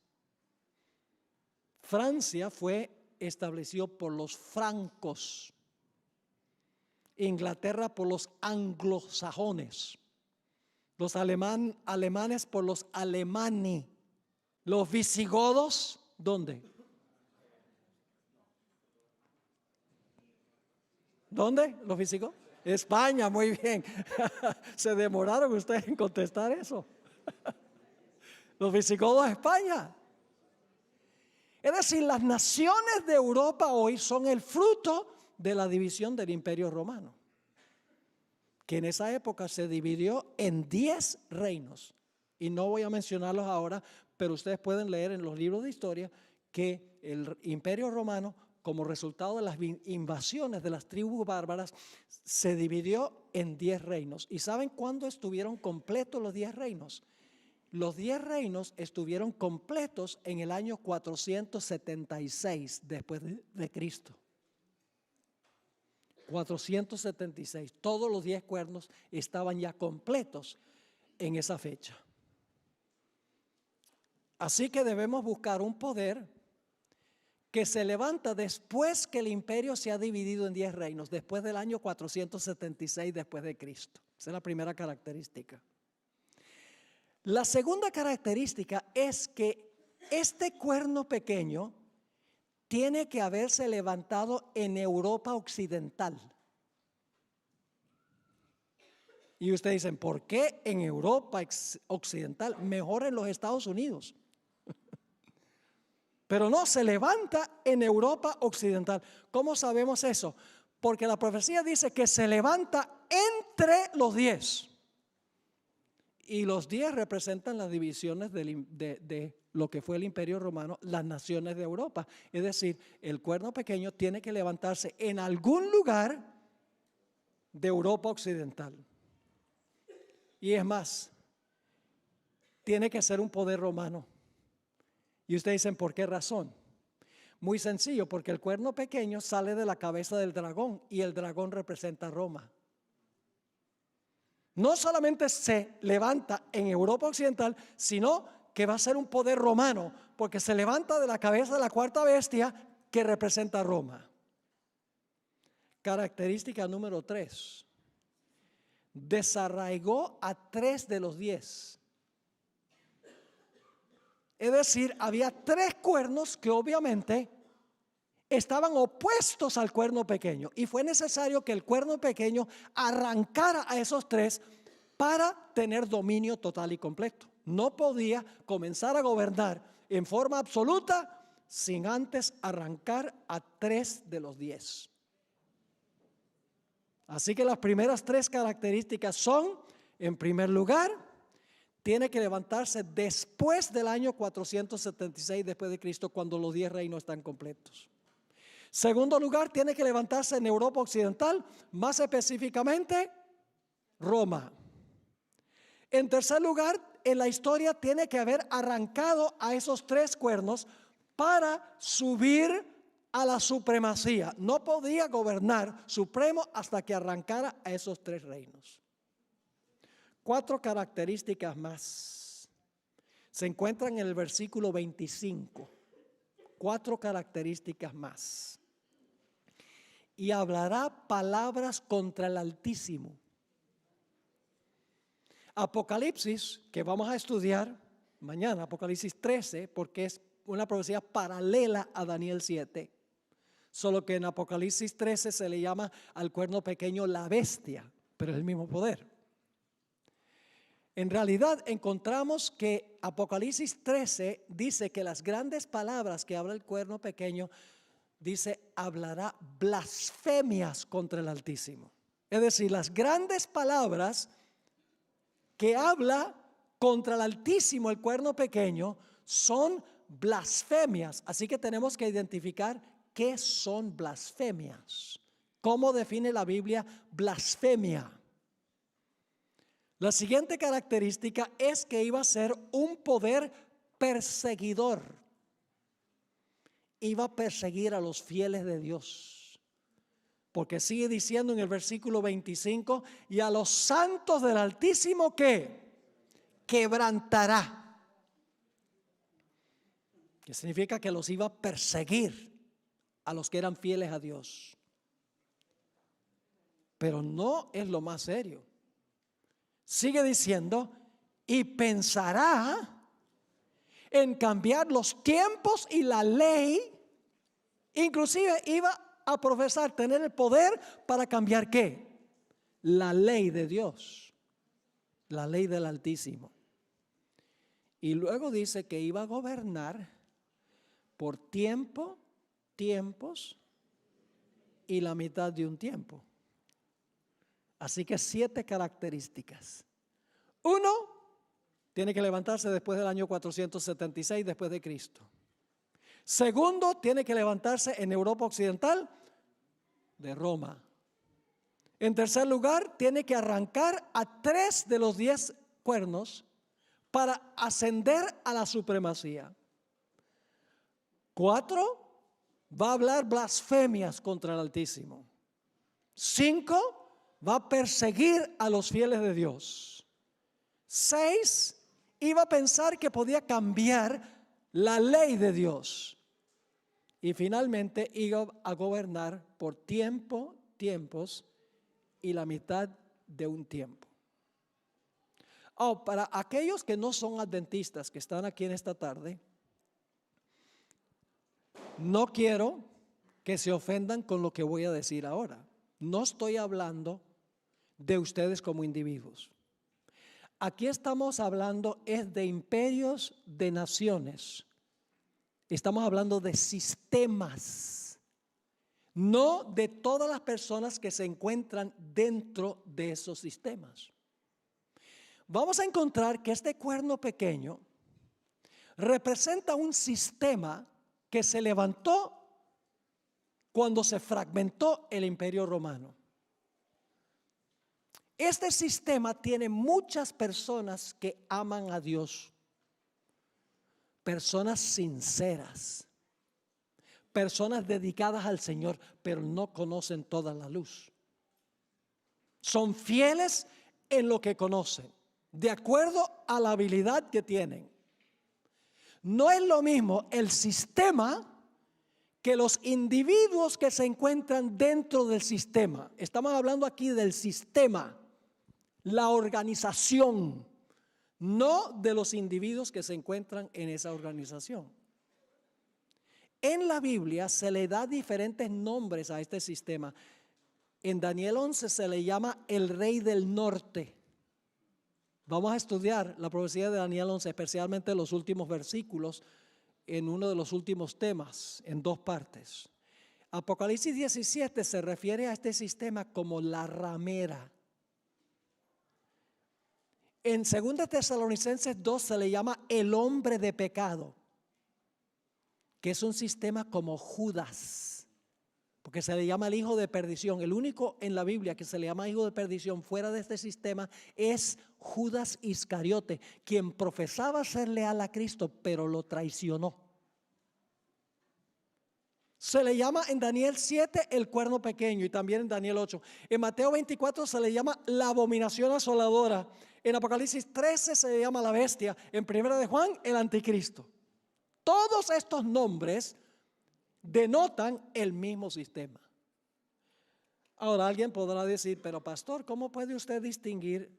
Francia fue establecido por los francos, Inglaterra por los anglosajones, los alemanes por los alemani, los visigodos, ¿dónde? ¿Dónde? ¿Los visigodos? España, muy bien. Se demoraron ustedes en contestar eso. Los visigodos de España. Es decir, las naciones de Europa hoy son el fruto de la división del Imperio Romano, que en esa época se dividió en 10 reinos. Y no voy a mencionarlos ahora, pero ustedes pueden leer en los libros de historia que el Imperio Romano, como resultado de las invasiones de las tribus bárbaras, se dividió en 10 reinos. ¿Y saben cuándo estuvieron completos los 10 reinos? Los 10 reinos estuvieron completos en el año 476 después de Cristo. 476. Todos los 10 cuernos estaban ya completos en esa fecha. Así que debemos buscar un poder que se levanta después que el imperio se ha dividido en 10 reinos, después del año 476 después de Cristo. Esa es la primera característica. La segunda característica es que este cuerno pequeño tiene que haberse levantado en Europa occidental. Y ustedes dicen, ¿por qué en Europa occidental? Mejor en los Estados Unidos. Pero no, se levanta en Europa occidental. ¿Cómo sabemos eso? Porque la profecía dice que se levanta entre los 10. Y los 10 representan las divisiones de lo que fue el Imperio Romano, las naciones de Europa. Es decir, el cuerno pequeño tiene que levantarse en algún lugar de Europa occidental. Y es más, tiene que ser un poder romano. Y ustedes dicen, ¿por qué razón? Muy sencillo, porque el cuerno pequeño sale de la cabeza del dragón y el dragón representa a Roma. No solamente se levanta en Europa occidental, sino que va a ser un poder romano, porque se levanta de la cabeza de la cuarta bestia que representa a Roma. Característica número 3. Desarraigó a 3 de los 10. Es decir, había 3 cuernos que obviamente estaban opuestos al cuerno pequeño, y fue necesario que el cuerno pequeño arrancara a esos 3 para tener dominio total y completo. No podía comenzar a gobernar en forma absoluta sin antes arrancar a 3 de los 10. Así que las primeras 3 características son, en primer lugar, tiene que levantarse después del año 476 después de Cristo, cuando los 10 reinos están completos. Segundo lugar, tiene que levantarse en Europa occidental, más específicamente Roma. En tercer lugar, en la historia tiene que haber arrancado a esos 3 cuernos para subir a la supremacía. No podía gobernar supremo hasta que arrancara a esos 3 reinos. 4 características más se encuentran en el versículo 25. 4 características más. Y hablará palabras contra el Altísimo. Apocalipsis, que vamos a estudiar mañana, Apocalipsis 13, porque es una profecía paralela a Daniel 7. Solo que en Apocalipsis 13 se le llama al cuerno pequeño la bestia, pero es el mismo poder. En realidad encontramos que Apocalipsis 13 dice que las grandes palabras que habla el cuerno pequeño, dice, hablará blasfemias contra el Altísimo. Es decir, las grandes palabras que habla contra el Altísimo el cuerno pequeño son blasfemias. Así que tenemos que identificar qué son blasfemias. ¿Cómo define la Biblia blasfemia? La siguiente característica es que iba a ser un poder perseguidor. Iba a perseguir a los fieles de Dios. Porque sigue diciendo en el versículo 25, y a los santos del Altísimo, ¿qué? Quebrantará. Que significa que los iba a perseguir a los que eran fieles a Dios. Pero no es lo más serio. Sigue diciendo, y pensará en cambiar los tiempos y la ley. Inclusive iba a profesar tener el poder para cambiar ¿qué? La ley de Dios, la ley del Altísimo. Y luego dice que iba a gobernar por tiempo, tiempos y la mitad de un tiempo. Así que 7 características. 1, tiene que levantarse después del año 476 después de Cristo. Segundo, tiene que levantarse en Europa Occidental de Roma. En tercer lugar, tiene que arrancar a 3 de los 10 cuernos para ascender a la supremacía. 4, va a hablar blasfemias contra el Altísimo. 5, va a perseguir a los fieles de Dios. 6, iba a pensar que podía cambiar la ley de Dios. Y finalmente iba a gobernar por tiempo, tiempos y la mitad de un tiempo. Para aquellos que no son adventistas que están aquí en esta tarde, no quiero que se ofendan con lo que voy a decir ahora. No estoy hablando de ustedes como individuos. Aquí estamos hablando es de imperios, de naciones. Estamos hablando de sistemas, no de todas las personas que se encuentran dentro de esos sistemas. Vamos a encontrar que este cuerno pequeño representa un sistema que se levantó cuando se fragmentó el Imperio Romano. Este sistema tiene muchas personas que aman a Dios, personas sinceras, personas dedicadas al Señor, pero no conocen toda la luz. Son fieles en lo que conocen, de acuerdo a la habilidad que tienen. No es lo mismo el sistema que los individuos que se encuentran dentro del sistema. Estamos hablando aquí del sistema, la organización, no de los individuos que se encuentran en esa organización. En la Biblia se le da diferentes nombres a este sistema. En Daniel 11 se le llama el rey del norte. Vamos a estudiar la profecía de Daniel 11, especialmente los últimos versículos, en uno de los últimos temas, en 2 partes. Apocalipsis 17 se refiere a este sistema como la ramera. En 2 Tesalonicenses 2 se le llama el hombre de pecado, que es un sistema como Judas. porque se le llama el hijo de perdición. El único en la Biblia que se le llama hijo de perdición fuera de este sistema es Judas Iscariote, quien profesaba ser leal a Cristo, pero lo traicionó. Se le llama en Daniel 7 el cuerno pequeño y también en Daniel 8. En Mateo 24 se le llama la abominación asoladora. En Apocalipsis 13 se le llama la bestia. En 1 de Juan, el anticristo. Todos estos nombres denotan el mismo sistema. Ahora alguien podrá decir, pero pastor, ¿cómo puede usted distinguir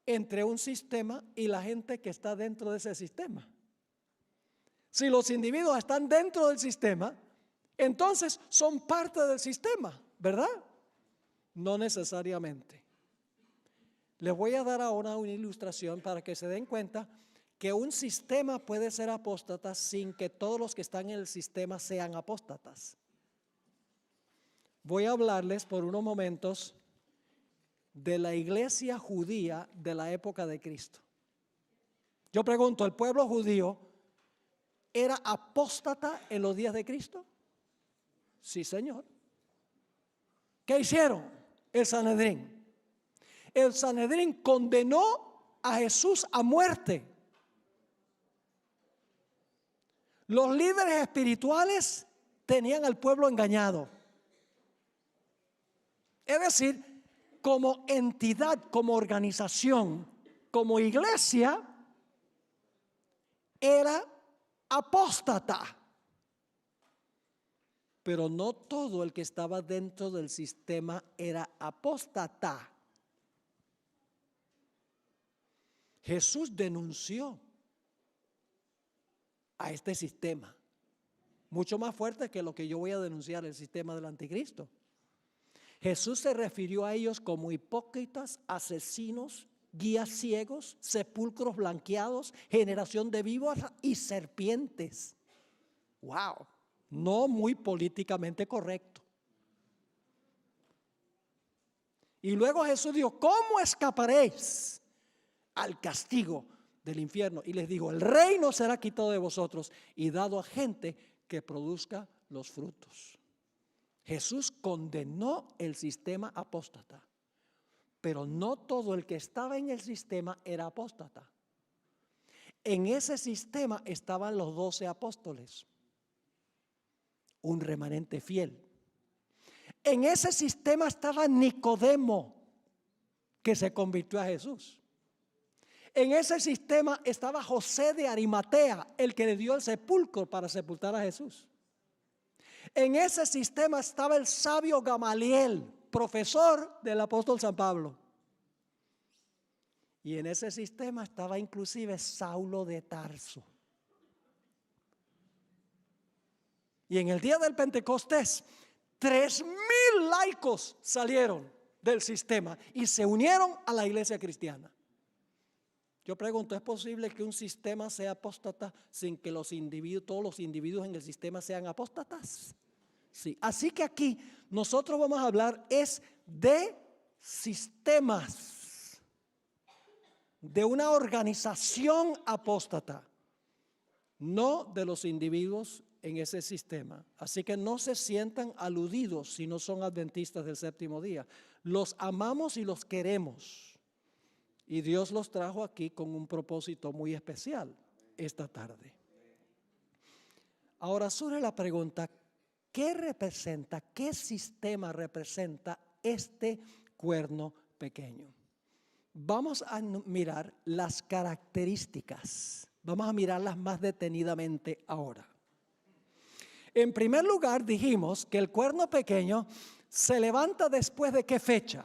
entre un sistema y la gente que está dentro de ese sistema? Si los individuos están dentro del sistema, entonces son parte del sistema, ¿verdad? No necesariamente. Les voy a dar ahora una ilustración para que se den cuenta que un sistema puede ser apóstata sin que todos los que están en el sistema sean apóstatas. Voy a hablarles por unos momentos de la iglesia judía de la época de Cristo. Yo pregunto, ¿el pueblo judío era apóstata en los días de Cristo? Sí, Señor. ¿Qué hicieron? El Sanedrín. El Sanedrín condenó a Jesús a muerte. Los líderes espirituales tenían al pueblo engañado. Es decir, como entidad, como organización, como iglesia, era apóstata. Pero no todo el que estaba dentro del sistema era apóstata. Jesús denunció a este sistema, mucho más fuerte que lo que yo voy a denunciar, el sistema del anticristo. Jesús se refirió a ellos como hipócritas, asesinos, guías ciegos, sepulcros blanqueados, generación de víboras y serpientes. Wow, no muy políticamente correcto. Y luego Jesús dijo, ¿cómo escaparéis al castigo del infierno? Y les digo, el reino será quitado de vosotros y dado a gente que produzca los frutos. Jesús condenó el sistema apóstata, pero no todo el que estaba en el sistema era apóstata. En ese sistema estaban los 12 apóstoles, un remanente fiel. En ese sistema estaba Nicodemo, que se convirtió a Jesús. En ese sistema estaba José de Arimatea, el que le dio el sepulcro para sepultar a Jesús. En ese sistema estaba el sabio Gamaliel, profesor del apóstol San Pablo. Y en ese sistema estaba inclusive Saulo de Tarso. Y en el día del Pentecostés, 3,000 laicos salieron del sistema y se unieron a la iglesia cristiana. Yo pregunto, ¿es posible que un sistema sea apóstata sin que todos los individuos en el sistema sean apóstatas? Sí. Así que aquí nosotros vamos a hablar es de sistemas, de una organización apóstata, no de los individuos en ese sistema. Así que no se sientan aludidos si no son adventistas del séptimo día. Los amamos y los queremos. Y Dios los trajo aquí con un propósito muy especial esta tarde. Ahora surge la pregunta, ¿qué sistema representa este cuerno pequeño? Vamos a mirar las características. Vamos a mirarlas más detenidamente ahora. En primer lugar, dijimos que el cuerno pequeño se levanta después de ¿qué fecha?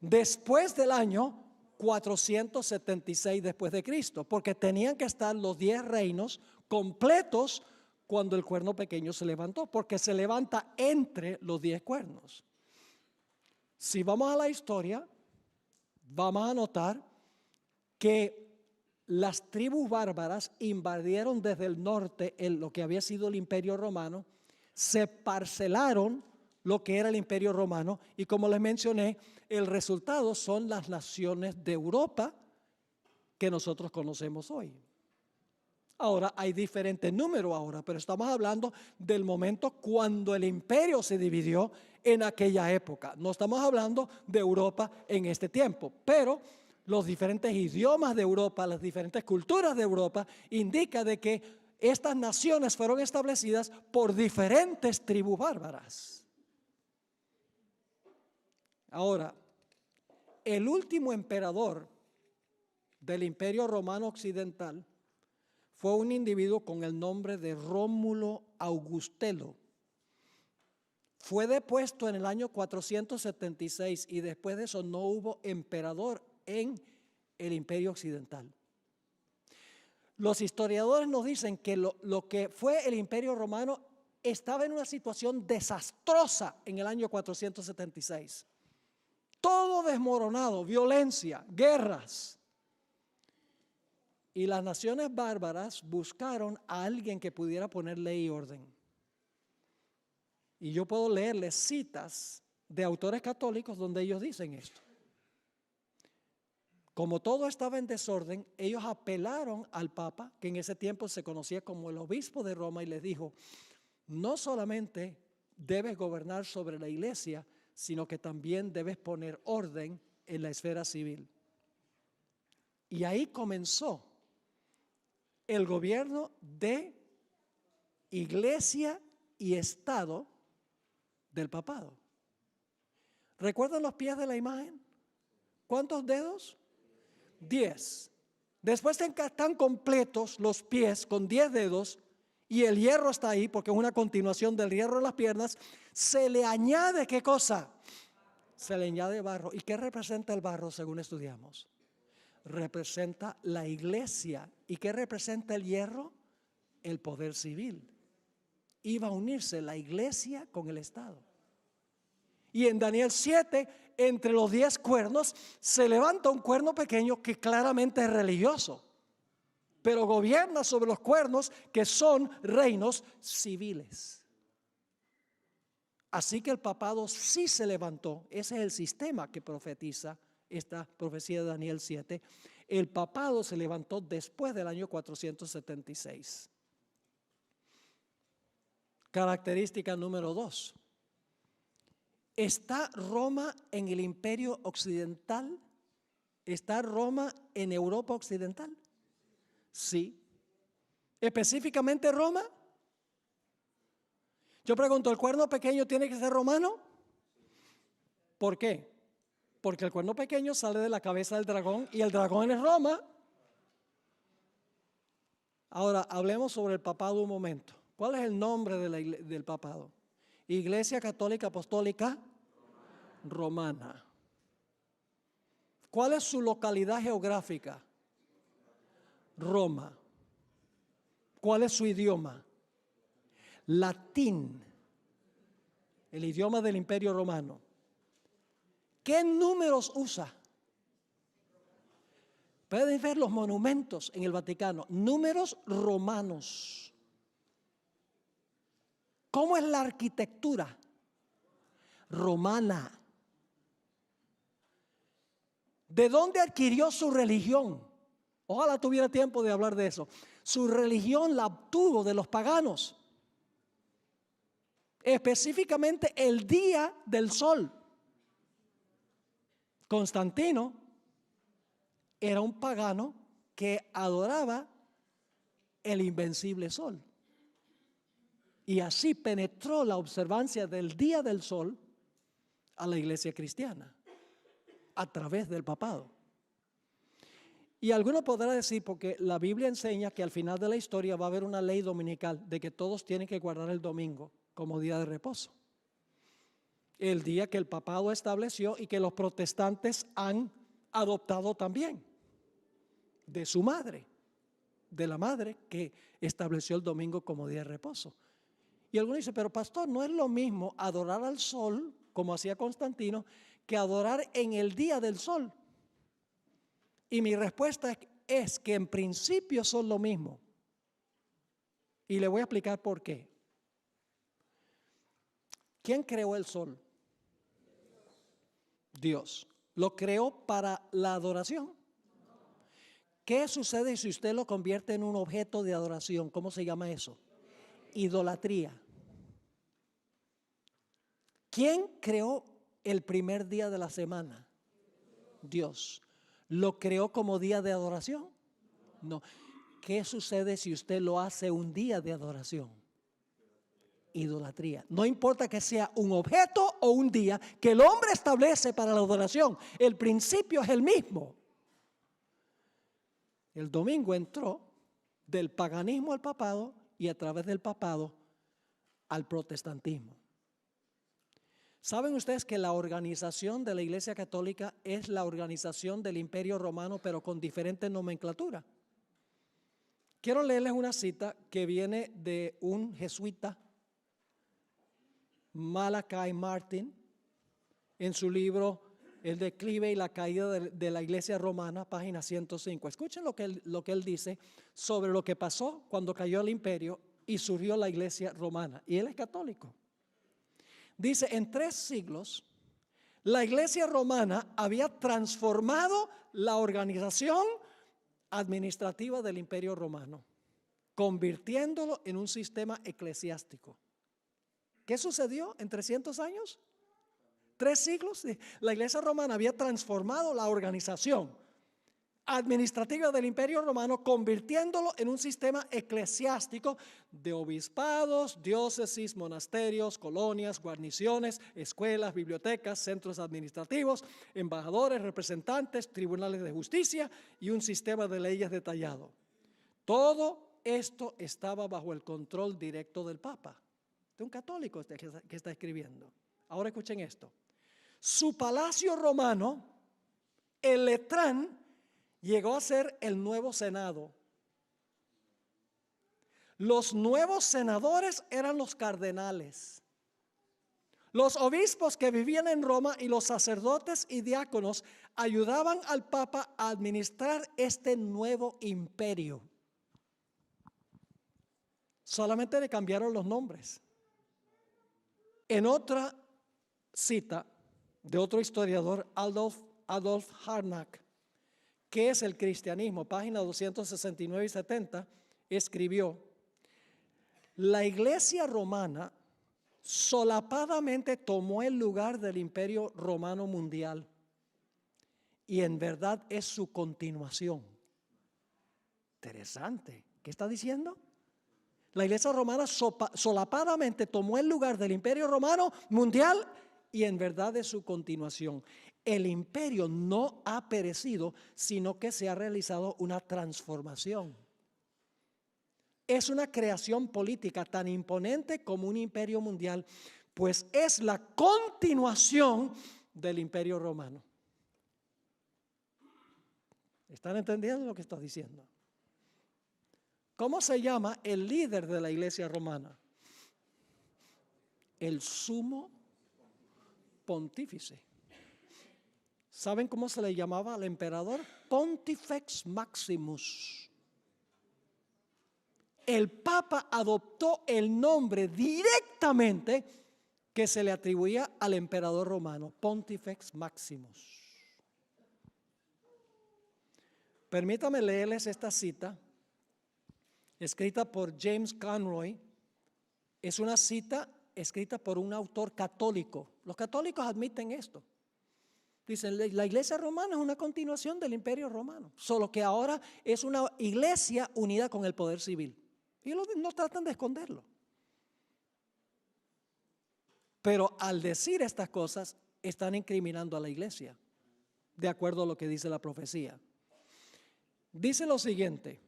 Después del año 476 después de Cristo, porque tenían que estar los 10 reinos completos cuando el cuerno pequeño se levantó, porque se levanta entre los 10 cuernos. Si vamos a la historia, vamos a notar que las tribus bárbaras invadieron desde el norte lo que había sido el Imperio Romano, se parcelaron lo que era el Imperio Romano y como les mencioné, el resultado son las naciones de Europa que nosotros conocemos hoy. Ahora hay diferentes números ahora, pero estamos hablando del momento cuando el imperio se dividió en aquella época. No estamos hablando de Europa en este tiempo, pero los diferentes idiomas de Europa, las diferentes culturas de Europa, indica de que estas naciones fueron establecidas por diferentes tribus bárbaras. Ahora, el último emperador del Imperio Romano Occidental fue un individuo con el nombre de Rómulo Augustelo. Fue depuesto en el año 476 y después de eso no hubo emperador en el Imperio Occidental. Los historiadores nos dicen que lo que fue el Imperio Romano estaba en una situación desastrosa en el año 476. Todo desmoronado, violencia, guerras. Y las naciones bárbaras buscaron a alguien que pudiera poner ley y orden. Y yo puedo leerles citas de autores católicos donde ellos dicen esto. Como todo estaba en desorden, ellos apelaron al Papa, que en ese tiempo se conocía como el obispo de Roma, y les dijo, no solamente debes gobernar sobre la iglesia, sino que también debes poner orden en la esfera civil. Y ahí comenzó el gobierno de iglesia y Estado del papado. ¿Recuerdan los pies de la imagen? ¿Cuántos dedos? 10. Después de que están completos los pies con 10 dedos y el hierro está ahí porque es una continuación del hierro de las piernas, se le añade ¿qué cosa? Se le añade barro. ¿Y qué representa el barro según estudiamos? Representa la iglesia. ¿Y qué representa el hierro? El poder civil. Iba a unirse la iglesia con el Estado. Y en Daniel 7, entre los 10 cuernos, se levanta un cuerno pequeño que claramente es religioso, pero gobierna sobre los cuernos que son reinos civiles. Así que el papado sí se levantó. Ese es el sistema que profetiza esta profecía de Daniel 7. El papado se levantó después del año 476. Característica número 2. ¿Está Roma en el Imperio Occidental? ¿Está Roma en Europa Occidental? Sí. ¿Específicamente Roma? Yo pregunto, ¿el cuerno pequeño tiene que ser romano? ¿Por qué? Porque el cuerno pequeño sale de la cabeza del dragón y el dragón es Roma. Ahora, hablemos sobre el papado un momento. ¿Cuál es el nombre del papado? Iglesia Católica Apostólica Romana. ¿Cuál es su localidad geográfica? Roma. ¿Cuál es su idioma? Latín, el idioma del Imperio Romano. ¿Qué números usa? Pueden ver los monumentos en el Vaticano, números romanos. ¿Cómo es la arquitectura? Romana. ¿De dónde adquirió su religión? Ojalá tuviera tiempo de hablar de eso. Su religión la obtuvo de los paganos. Específicamente el día del sol. Constantino era un pagano que adoraba el invencible sol. Y así penetró la observancia del día del sol a la iglesia cristiana a través del papado. Y alguno podrá decir, porque la Biblia enseña que al final de la historia va a haber una ley dominical de que todos tienen que guardar el domingo como día de reposo. El día que el papado estableció y que los protestantes han adoptado también de su madre, de la madre que estableció el domingo como día de reposo. Y algunos dicen, pero pastor, no es lo mismo adorar al sol, como hacía Constantino, que adorar en el día del sol. Y mi respuesta es que en principio son lo mismo. Y le voy a explicar por qué. ¿Quién creó el sol? Dios. ¿Lo creó para la adoración? ¿Qué sucede si usted lo convierte en un objeto de adoración? ¿Cómo se llama eso? Idolatría. ¿Quién creó el primer día de la semana? Dios. ¿Lo creó como día de adoración? No. ¿Qué sucede si usted lo hace un día de adoración? Idolatría. No importa que sea un objeto o un día que el hombre establece para la adoración, el principio es el mismo. El domingo entró del paganismo al papado y a través del papado al protestantismo. ¿Saben ustedes que la organización de la Iglesia Católica es la organización del Imperio Romano, pero con diferente nomenclatura? Quiero leerles una cita que viene de un jesuita, Malachi Martin, en su libro El declive y la caída de la Iglesia Romana, página 105. Escuchen lo que él dice sobre lo que pasó cuando cayó el imperio y surgió la Iglesia Romana. Y él es católico. Dice, en 3 siglos, la Iglesia Romana había transformado la organización administrativa del Imperio Romano, convirtiéndolo en un sistema eclesiástico. ¿Qué sucedió en 300 años? 3 siglos. La Iglesia Romana había transformado la organización administrativa del Imperio Romano, convirtiéndolo en un sistema eclesiástico de obispados, diócesis, monasterios, colonias, guarniciones, escuelas, bibliotecas, centros administrativos, embajadores, representantes, tribunales de justicia y un sistema de leyes detallado. Todo esto estaba bajo el control directo del Papa, de un católico que está escribiendo. Ahora escuchen esto. Su palacio romano, el Letrán, llegó a ser el nuevo Senado. Los nuevos senadores eran los cardenales. Los obispos que vivían en Roma y los sacerdotes y diáconos ayudaban al Papa a administrar este nuevo imperio. Solamente le cambiaron los nombres. En otra cita de otro historiador, Adolf Harnack, ¿qué es el cristianismo? Página 269 y 70, escribió: la Iglesia romana solapadamente tomó el lugar del Imperio Romano mundial y en verdad es su continuación. Interesante. ¿Qué está diciendo? La Iglesia romana solapadamente tomó el lugar del Imperio Romano mundial y en verdad es su continuación. El imperio no ha perecido, sino que se ha realizado una transformación. Es una creación política tan imponente como un imperio mundial, pues es la continuación del Imperio Romano. ¿Están entendiendo lo que está diciendo? ¿Cómo se llama el líder de la Iglesia romana? El sumo pontífice. ¿Saben cómo se le llamaba al emperador? Pontifex Maximus. El Papa adoptó el nombre directamente que se le atribuía al emperador romano, Pontifex Maximus. Permítame leerles esta cita, escrita por James Conroy. Es una cita escrita por un autor católico. Los católicos admiten esto. Dicen, la Iglesia romana es una continuación del Imperio Romano, solo que ahora es una iglesia unida con el poder civil. Y no tratan de esconderlo. Pero al decir estas cosas, están incriminando a la iglesia, de acuerdo a lo que dice la profecía. Dice lo siguiente: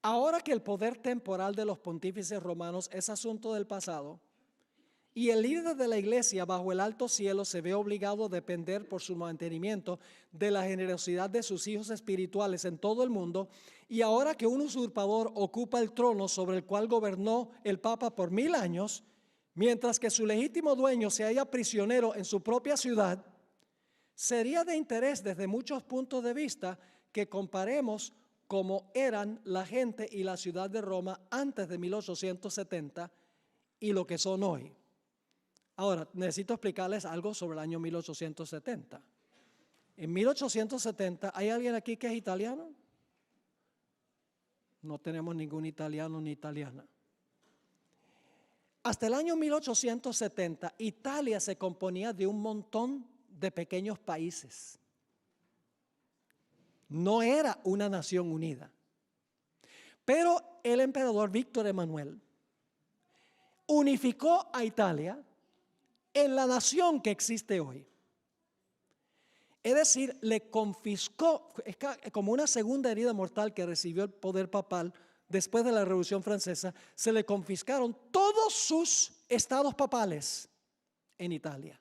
ahora que el poder temporal de los pontífices romanos es asunto del pasado, y el líder de la iglesia bajo el alto cielo se ve obligado a depender por su mantenimiento de la generosidad de sus hijos espirituales en todo el mundo, y ahora que un usurpador ocupa el trono sobre el cual gobernó el Papa por 1000 años, mientras que su legítimo dueño se halla prisionero en su propia ciudad, sería de interés desde muchos puntos de vista que comparemos cómo eran la gente y la ciudad de Roma antes de 1870 y lo que son hoy. Ahora, necesito explicarles algo sobre el año 1870. En 1870, ¿hay alguien aquí que es italiano? No tenemos ningún italiano ni italiana. Hasta el año 1870, Italia se componía de un montón de pequeños países. No era una nación unida. Pero el emperador Víctor Emanuel unificó a Italia en la nación que existe hoy. Es decir, le confiscó, es como una segunda herida mortal que recibió el poder papal después de la Revolución Francesa, se le confiscaron todos sus estados papales en Italia.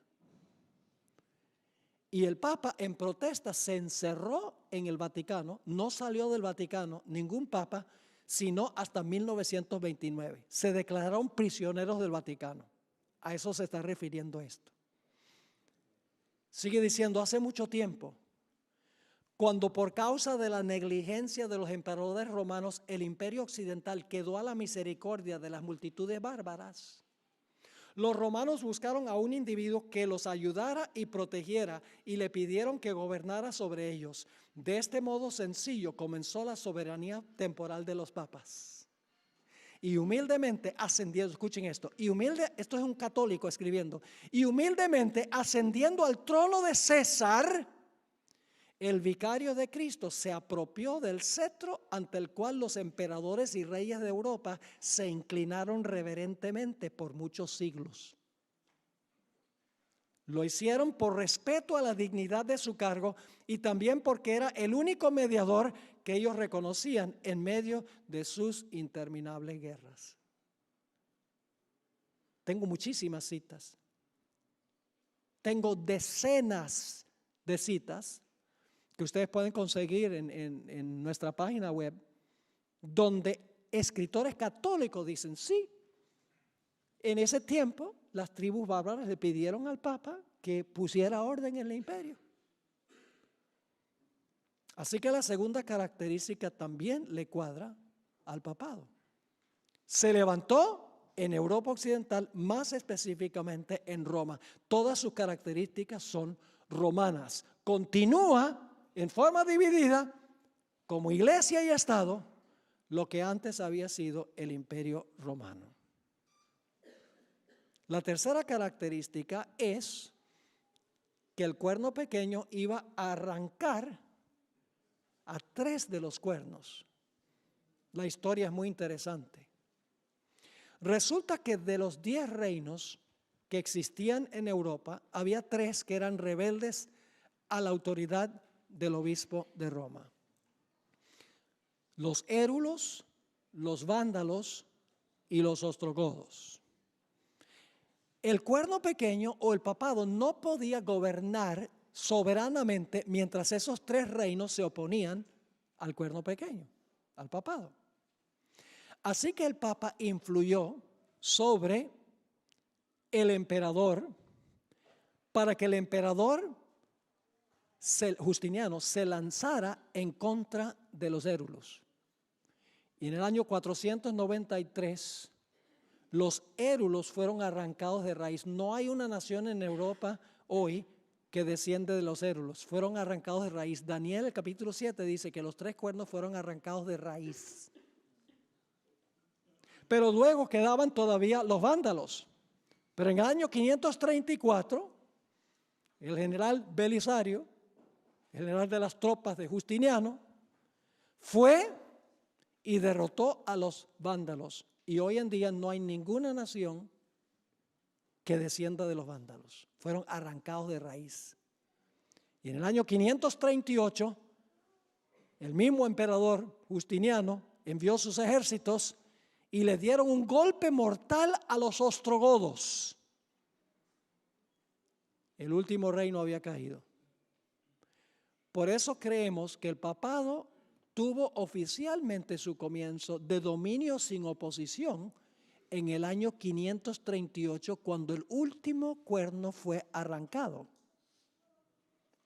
Y el Papa en protesta se encerró en el Vaticano, no salió del Vaticano ningún Papa, sino hasta 1929. Se declararon prisioneros del Vaticano. A eso se está refiriendo esto. Sigue diciendo, hace mucho tiempo, cuando por causa de la negligencia de los emperadores romanos, el imperio occidental quedó a la misericordia de las multitudes bárbaras, los romanos buscaron a un individuo que los ayudara y protegiera y le pidieron que gobernara sobre ellos. De este modo sencillo comenzó la soberanía temporal de los papas. Y humildemente ascendiendo, escuchen esto, esto es un católico escribiendo, y humildemente ascendiendo al trono de César, el vicario de Cristo se apropió del cetro ante el cual los emperadores y reyes de Europa se inclinaron reverentemente por muchos siglos. Lo hicieron por respeto a la dignidad de su cargo y también porque era el único mediador que ellos reconocían en medio de sus interminables guerras. Tengo muchísimas citas. Tengo decenas de citas que ustedes pueden conseguir en nuestra página web, donde escritores católicos dicen, sí, en ese tiempo las tribus bárbaras le pidieron al Papa que pusiera orden en el imperio. Así que la segunda característica también le cuadra al papado. Se levantó en Europa Occidental, más específicamente en Roma. Todas sus características son romanas. Continúa en forma dividida, como iglesia y Estado, lo que antes había sido el imperio romano. La tercera característica es que el cuerno pequeño iba a arrancar a 3 de los cuernos. La historia es muy interesante. Resulta que de los 10 reinos que existían en Europa, había 3 que eran rebeldes a la autoridad del obispo de Roma. Los érulos, los vándalos y los ostrogodos. El cuerno pequeño o el papado no podía gobernar soberanamente mientras esos 3 reinos se oponían al cuerno pequeño, al papado. Así que el Papa influyó sobre el emperador para que el emperador Justiniano se lanzara en contra de los érulos. Y en el año 493 los érulos fueron arrancados de raíz. No hay una nación en Europa hoy que desciende de los érulos. Fueron arrancados de raíz. Daniel, el capítulo 7, dice que los 3 cuernos fueron arrancados de raíz. Pero luego quedaban todavía los vándalos. Pero en el año 534, el general Belisario, general de las tropas de Justiniano, fue y derrotó a los vándalos. Y hoy en día no hay ninguna nación que descienda de los vándalos. Fueron arrancados de raíz. Y en el año 538, el mismo emperador Justiniano envió sus ejércitos y le dieron un golpe mortal a los ostrogodos. El último reino había caído. Por eso creemos que el papado tuvo oficialmente su comienzo de dominio sin oposición en el año 538, cuando el último cuerno fue arrancado.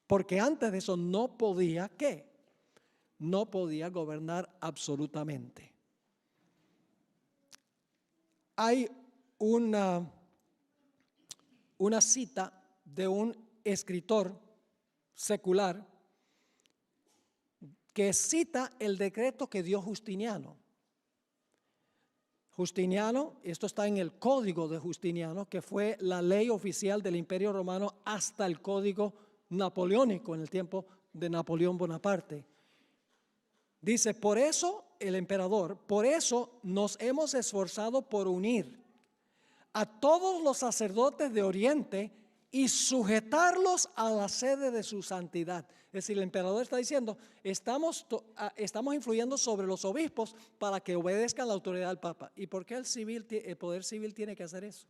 Porque antes de eso no podía, ¿qué? No podía gobernar absolutamente. Hay una cita de un escritor secular que cita el decreto que dio Justiniano. Justiniano, esto está en el Código de Justiniano, que fue la ley oficial del Imperio Romano hasta el Código Napoleónico en el tiempo de Napoleón Bonaparte. Dice, por eso el emperador, por eso nos hemos esforzado por unir a todos los sacerdotes de Oriente y sujetarlos a la sede de su santidad. Es decir, el emperador está diciendo, estamos influyendo sobre los obispos para que obedezcan la autoridad del Papa. ¿Y por qué el poder civil tiene que hacer eso?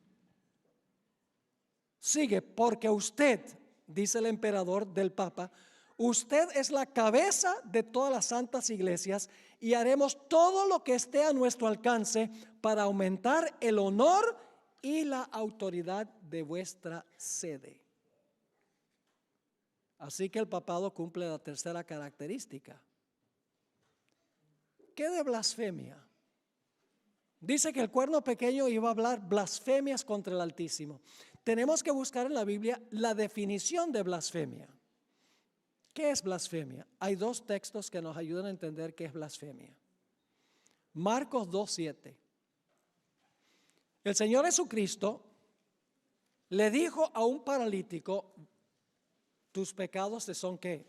Sigue, porque usted, dice el emperador del Papa, usted es la cabeza de todas las santas iglesias y haremos todo lo que esté a nuestro alcance para aumentar el honor y la autoridad de vuestra sede. Así que el papado cumple la tercera característica. ¿Qué de blasfemia? Dice que el cuerno pequeño iba a hablar blasfemias contra el Altísimo. Tenemos que buscar en la Biblia la definición de blasfemia. ¿Qué es blasfemia? Hay dos textos que nos ayudan a entender qué es blasfemia. Marcos 2:7. El Señor Jesucristo le dijo a un paralítico, tus pecados te son ¿qué?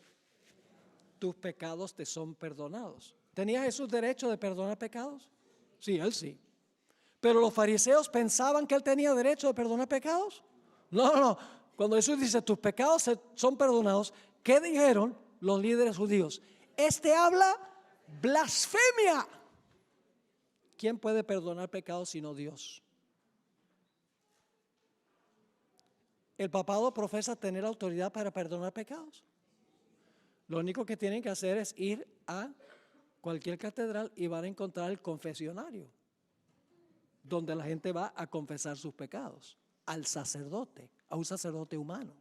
Tus pecados te son perdonados. ¿Tenía Jesús derecho de perdonar pecados? Sí, él sí. Pero los fariseos pensaban que él tenía derecho de perdonar pecados. No. Cuando Jesús dice tus pecados son perdonados, ¿qué dijeron los líderes judíos? Este habla blasfemia. ¿Quién puede perdonar pecados sino Dios? El papado profesa tener autoridad para perdonar pecados. Lo único que tienen que hacer es ir a cualquier catedral y van a encontrar el confesionario, donde la gente va a confesar sus pecados, al sacerdote, a un sacerdote humano.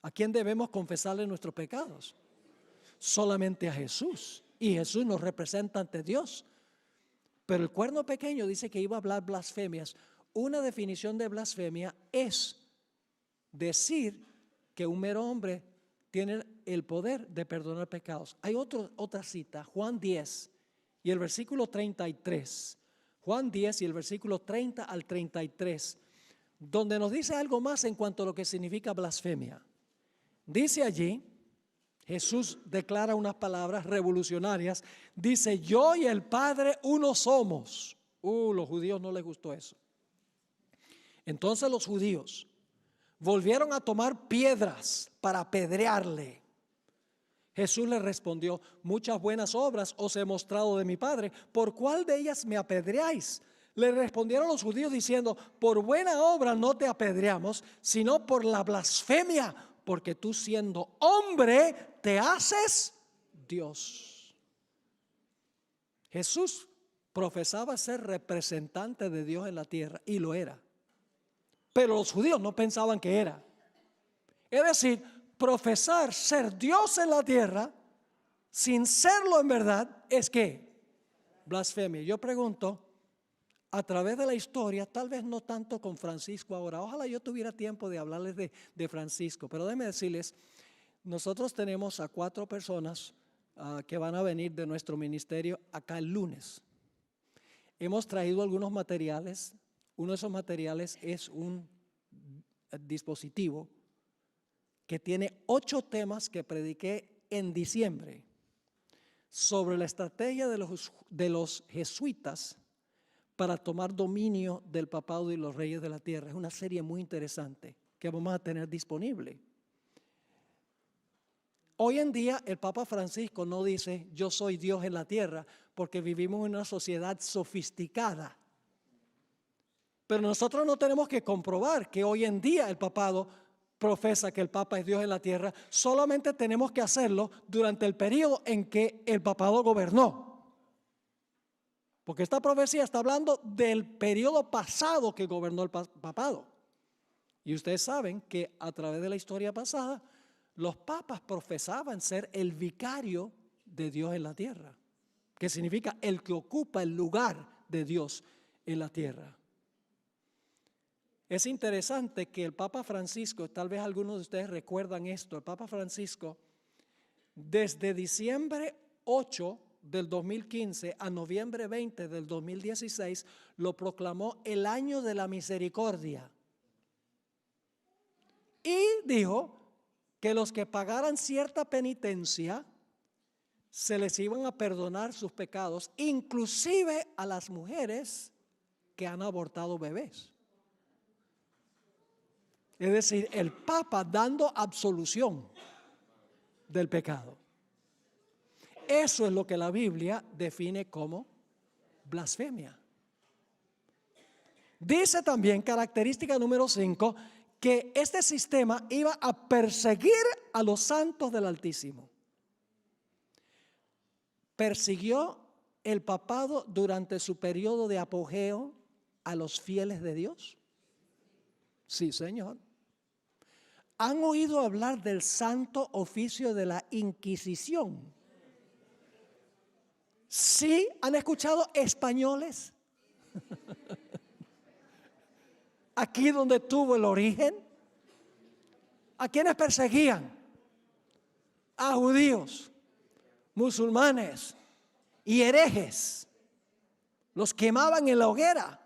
¿A quién debemos confesarle nuestros pecados? Solamente a Jesús. Y Jesús nos representa ante Dios. Pero el cuerno pequeño dice que iba a hablar blasfemias. Una definición de blasfemia es decir que un mero hombre tiene el poder de perdonar pecados. Hay otra cita, Juan 10 y el versículo 33. Juan 10 y el versículo 30 al 33, donde nos dice algo más en cuanto a lo que significa blasfemia. Dice allí, Jesús declara unas palabras revolucionarias. Dice, yo y el Padre uno somos. Los judíos no les gustó eso. Entonces los judíos volvieron a tomar piedras para apedrearle. Jesús le respondió, muchas buenas obras os he mostrado de mi Padre, ¿por cuál de ellas me apedreáis? Le respondieron los judíos diciendo, por buena obra no te apedreamos, sino por la blasfemia, porque tú siendo hombre te haces Dios. Jesús profesaba ser representante de Dios en la tierra y lo era. Pero los judíos no pensaban que era. Es decir, profesar ser Dios en la tierra sin serlo en verdad es ¿qué? Blasfemia. Yo pregunto, a través de la historia, tal vez no tanto con Francisco ahora, ojalá yo tuviera tiempo de hablarles de Francisco, pero déjenme decirles, nosotros tenemos a 4 personas que van a venir de nuestro ministerio acá el lunes. Hemos traído algunos materiales. Uno de esos materiales es un dispositivo que tiene 8 temas que prediqué en diciembre sobre la estrategia de los jesuitas para tomar dominio del papado y los reyes de la tierra. Es una serie muy interesante que vamos a tener disponible. Hoy en día el Papa Francisco no dice yo soy Dios en la tierra porque vivimos en una sociedad sofisticada. Pero nosotros no tenemos que comprobar que hoy en día el papado profesa que el Papa es Dios en la tierra. Solamente tenemos que hacerlo durante el periodo en que el papado gobernó. Porque esta profecía está hablando del periodo pasado que gobernó el papado. Y ustedes saben que a través de la historia pasada, los papas profesaban ser el vicario de Dios en la tierra. Que significa el que ocupa el lugar de Dios en la tierra. Es interesante que el Papa Francisco, tal vez algunos de ustedes recuerdan esto, el Papa Francisco desde diciembre 8 del 2015 a noviembre 20 del 2016 lo proclamó el año de la misericordia. Y dijo que los que pagaran cierta penitencia se les iban a perdonar sus pecados, inclusive a las mujeres que han abortado bebés. Es decir, el Papa dando absolución del pecado. Eso es lo que la Biblia define como blasfemia. Dice también, característica número 5, que este sistema iba a perseguir a los santos del Altísimo. ¿Persiguió el papado durante su periodo de apogeo a los fieles de Dios? Sí, Señor. ¿Han oído hablar del santo oficio de la Inquisición? Sí, ¿han escuchado españoles? Aquí donde tuvo el origen. ¿A quiénes perseguían? A judíos, musulmanes y herejes. Los quemaban en la hoguera.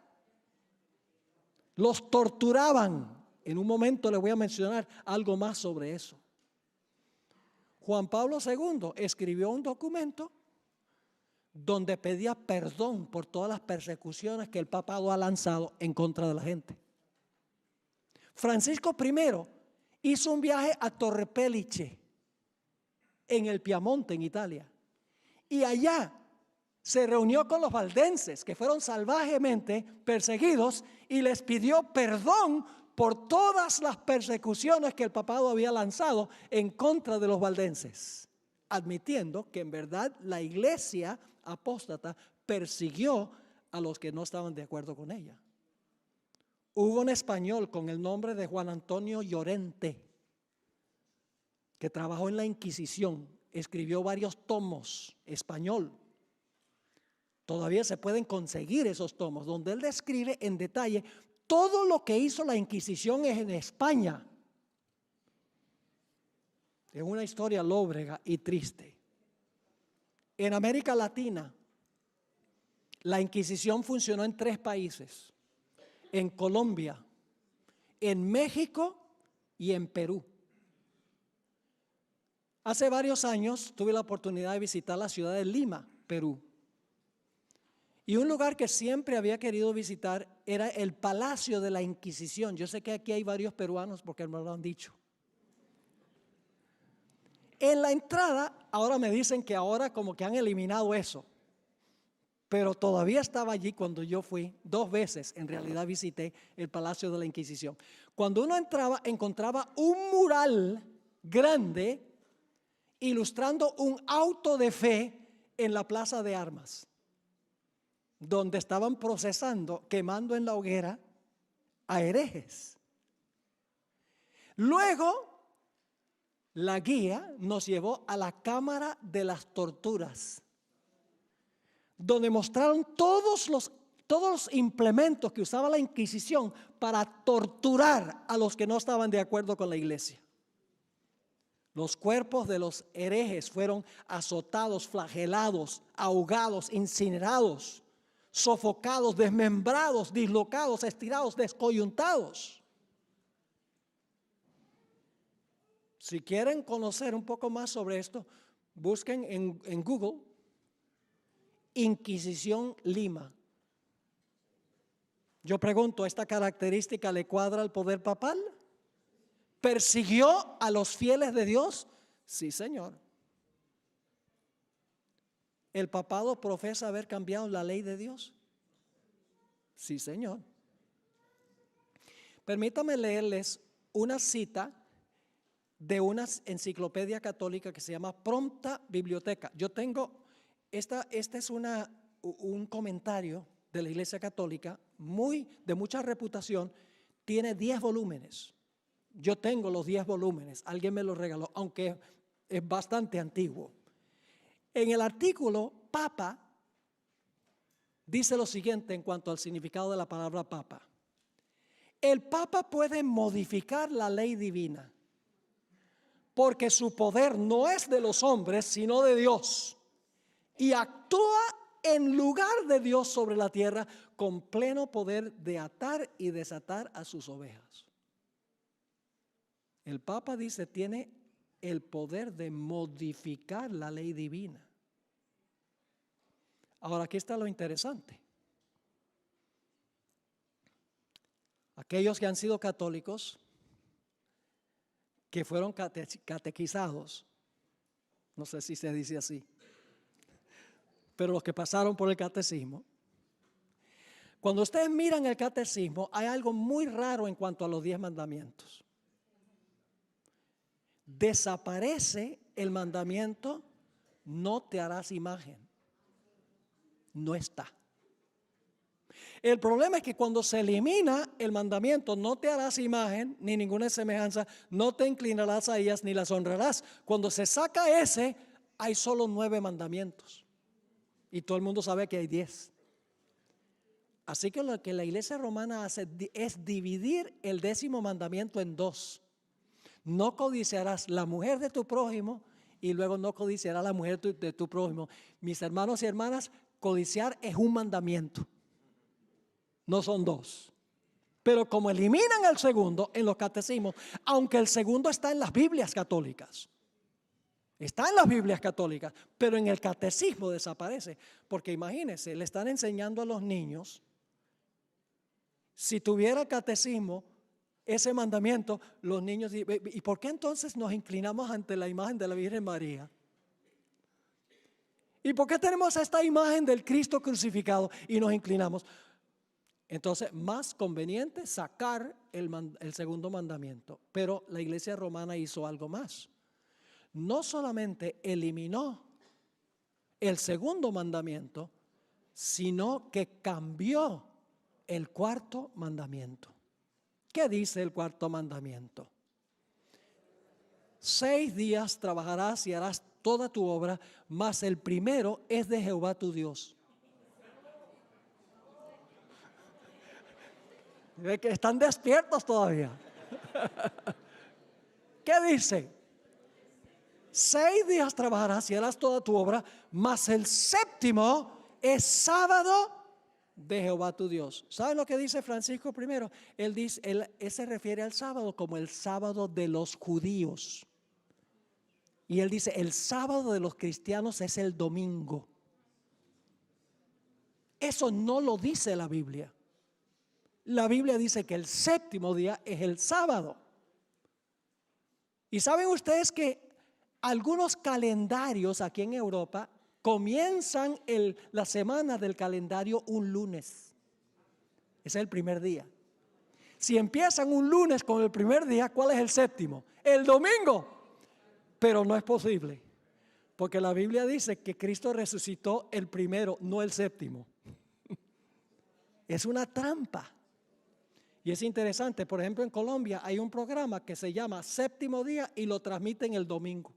Los torturaban. En un momento les voy a mencionar algo más sobre eso. Juan Pablo II escribió un documento donde pedía perdón por todas las persecuciones que el papado ha lanzado en contra de la gente. Francisco I hizo un viaje a Torre Pellice, en el Piamonte, en Italia, y allá se reunió con los valdenses que fueron salvajemente perseguidos y les pidió perdón por todas las persecuciones que el papado había lanzado en contra de los valdenses, admitiendo que en verdad la iglesia apóstata persiguió a los que no estaban de acuerdo con ella. Hubo un español con el nombre de Juan Antonio Llorente que trabajó en la Inquisición, escribió varios tomos español. Todavía se pueden conseguir esos tomos donde él describe en detalle todo lo que hizo la Inquisición en España. Es una historia lóbrega y triste. En América Latina, la Inquisición funcionó en 3 países: en Colombia, en México y en Perú. Hace varios años tuve la oportunidad de visitar la ciudad de Lima, Perú. Y un lugar que siempre había querido visitar era el Palacio de la Inquisición. Yo sé que aquí hay varios peruanos porque me lo han dicho. En la entrada, ahora me dicen que ahora como que han eliminado eso, pero todavía estaba allí cuando yo fui. 2 veces en realidad visité el Palacio de la Inquisición. Cuando uno entraba, encontraba un mural grande ilustrando un auto de fe en la Plaza de Armas, donde estaban procesando, quemando en la hoguera a herejes. Luego, la guía nos llevó a la Cámara de las Torturas, donde mostraron todos los implementos que usaba la Inquisición para torturar a los que no estaban de acuerdo con la iglesia. Los cuerpos de los herejes fueron azotados, flagelados, ahogados, incinerados, sofocados, desmembrados, dislocados, estirados, descoyuntados. Si quieren conocer un poco más sobre esto, busquen en Google Inquisición Lima. Yo pregunto, ¿esta característica le cuadra al poder papal? ¿Persiguió a los fieles de Dios? Sí, Señor. ¿El papado profesa haber cambiado la ley de Dios? Sí, Señor. Permítame leerles una cita de una enciclopedia católica que se llama Prompta Biblioteca. Yo tengo, este es un comentario de la Iglesia Católica de mucha reputación, tiene 10 volúmenes. Yo tengo los 10 volúmenes, alguien me los regaló, aunque es bastante antiguo. En el artículo Papa dice lo siguiente en cuanto al significado de la palabra Papa. El Papa puede modificar la ley divina, porque su poder no es de los hombres, sino de Dios. y actúa en lugar de Dios sobre la tierra con pleno poder de atar y desatar a sus ovejas. El Papa dice, tiene el poder de modificar la ley divina. Ahora, aquí está lo interesante. Aquellos que han sido católicos, que fueron catequizados, no sé si se dice así, pero los que pasaron por el catecismo, cuando ustedes miran el catecismo, hay algo muy raro en cuanto a los 10 mandamientos. Desaparece el mandamiento, no te harás imagen. No está. El problema es que cuando se elimina el mandamiento, no te harás imagen ni ninguna semejanza, no te inclinarás a ellas ni las honrarás. Cuando se saca ese, hay solo 9 mandamientos. Y todo el mundo sabe que hay 10. Así que lo que la iglesia romana hace es dividir el 10º mandamiento en 2. No codiciarás la mujer de tu prójimo y luego no codiciarás la mujer de tu prójimo. Mis hermanos y hermanas, codiciar es un mandamiento. No son 2. Pero como eliminan el segundo en los catecismos, aunque el segundo está en las Biblias católicas, está en las Biblias católicas, pero en el catecismo desaparece. Porque imagínense, le están enseñando a los niños, si tuviera el catecismo, ese mandamiento, los niños, ¿y por qué entonces nos inclinamos ante la imagen de la Virgen María? ¿Y por qué tenemos esta imagen del Cristo crucificado y nos inclinamos? Entonces, más conveniente sacar el segundo mandamiento. Pero la iglesia romana hizo algo más. No solamente eliminó el segundo mandamiento, sino que cambió el 4º mandamiento. ¿Qué dice el 4º mandamiento? 6 días trabajarás y harás toda tu obra, mas el primero es de Jehová tu Dios. ¿Ve que están despiertos todavía? ¿Qué dice? 6 días trabajarás y harás toda tu obra, mas el 7º es sábado de Jehová tu Dios. ¿Saben lo que dice Francisco I? Él dice, él se refiere al sábado como el sábado de los judíos. Y él dice, el sábado de los cristianos es el domingo. Eso no lo dice la Biblia. La Biblia dice que el 7º día es el sábado. Y saben ustedes que algunos calendarios aquí en Europa comienzan la semana del calendario un lunes. Ese es el primer día. Si empiezan un lunes con el primer día, ¿cuál es el 7º? El domingo. Pero no es posible, porque la Biblia dice que Cristo resucitó el primero, no el 7º. Es una trampa. Y es interesante, por ejemplo, en Colombia hay un programa que se llama Séptimo Día y lo transmiten el domingo.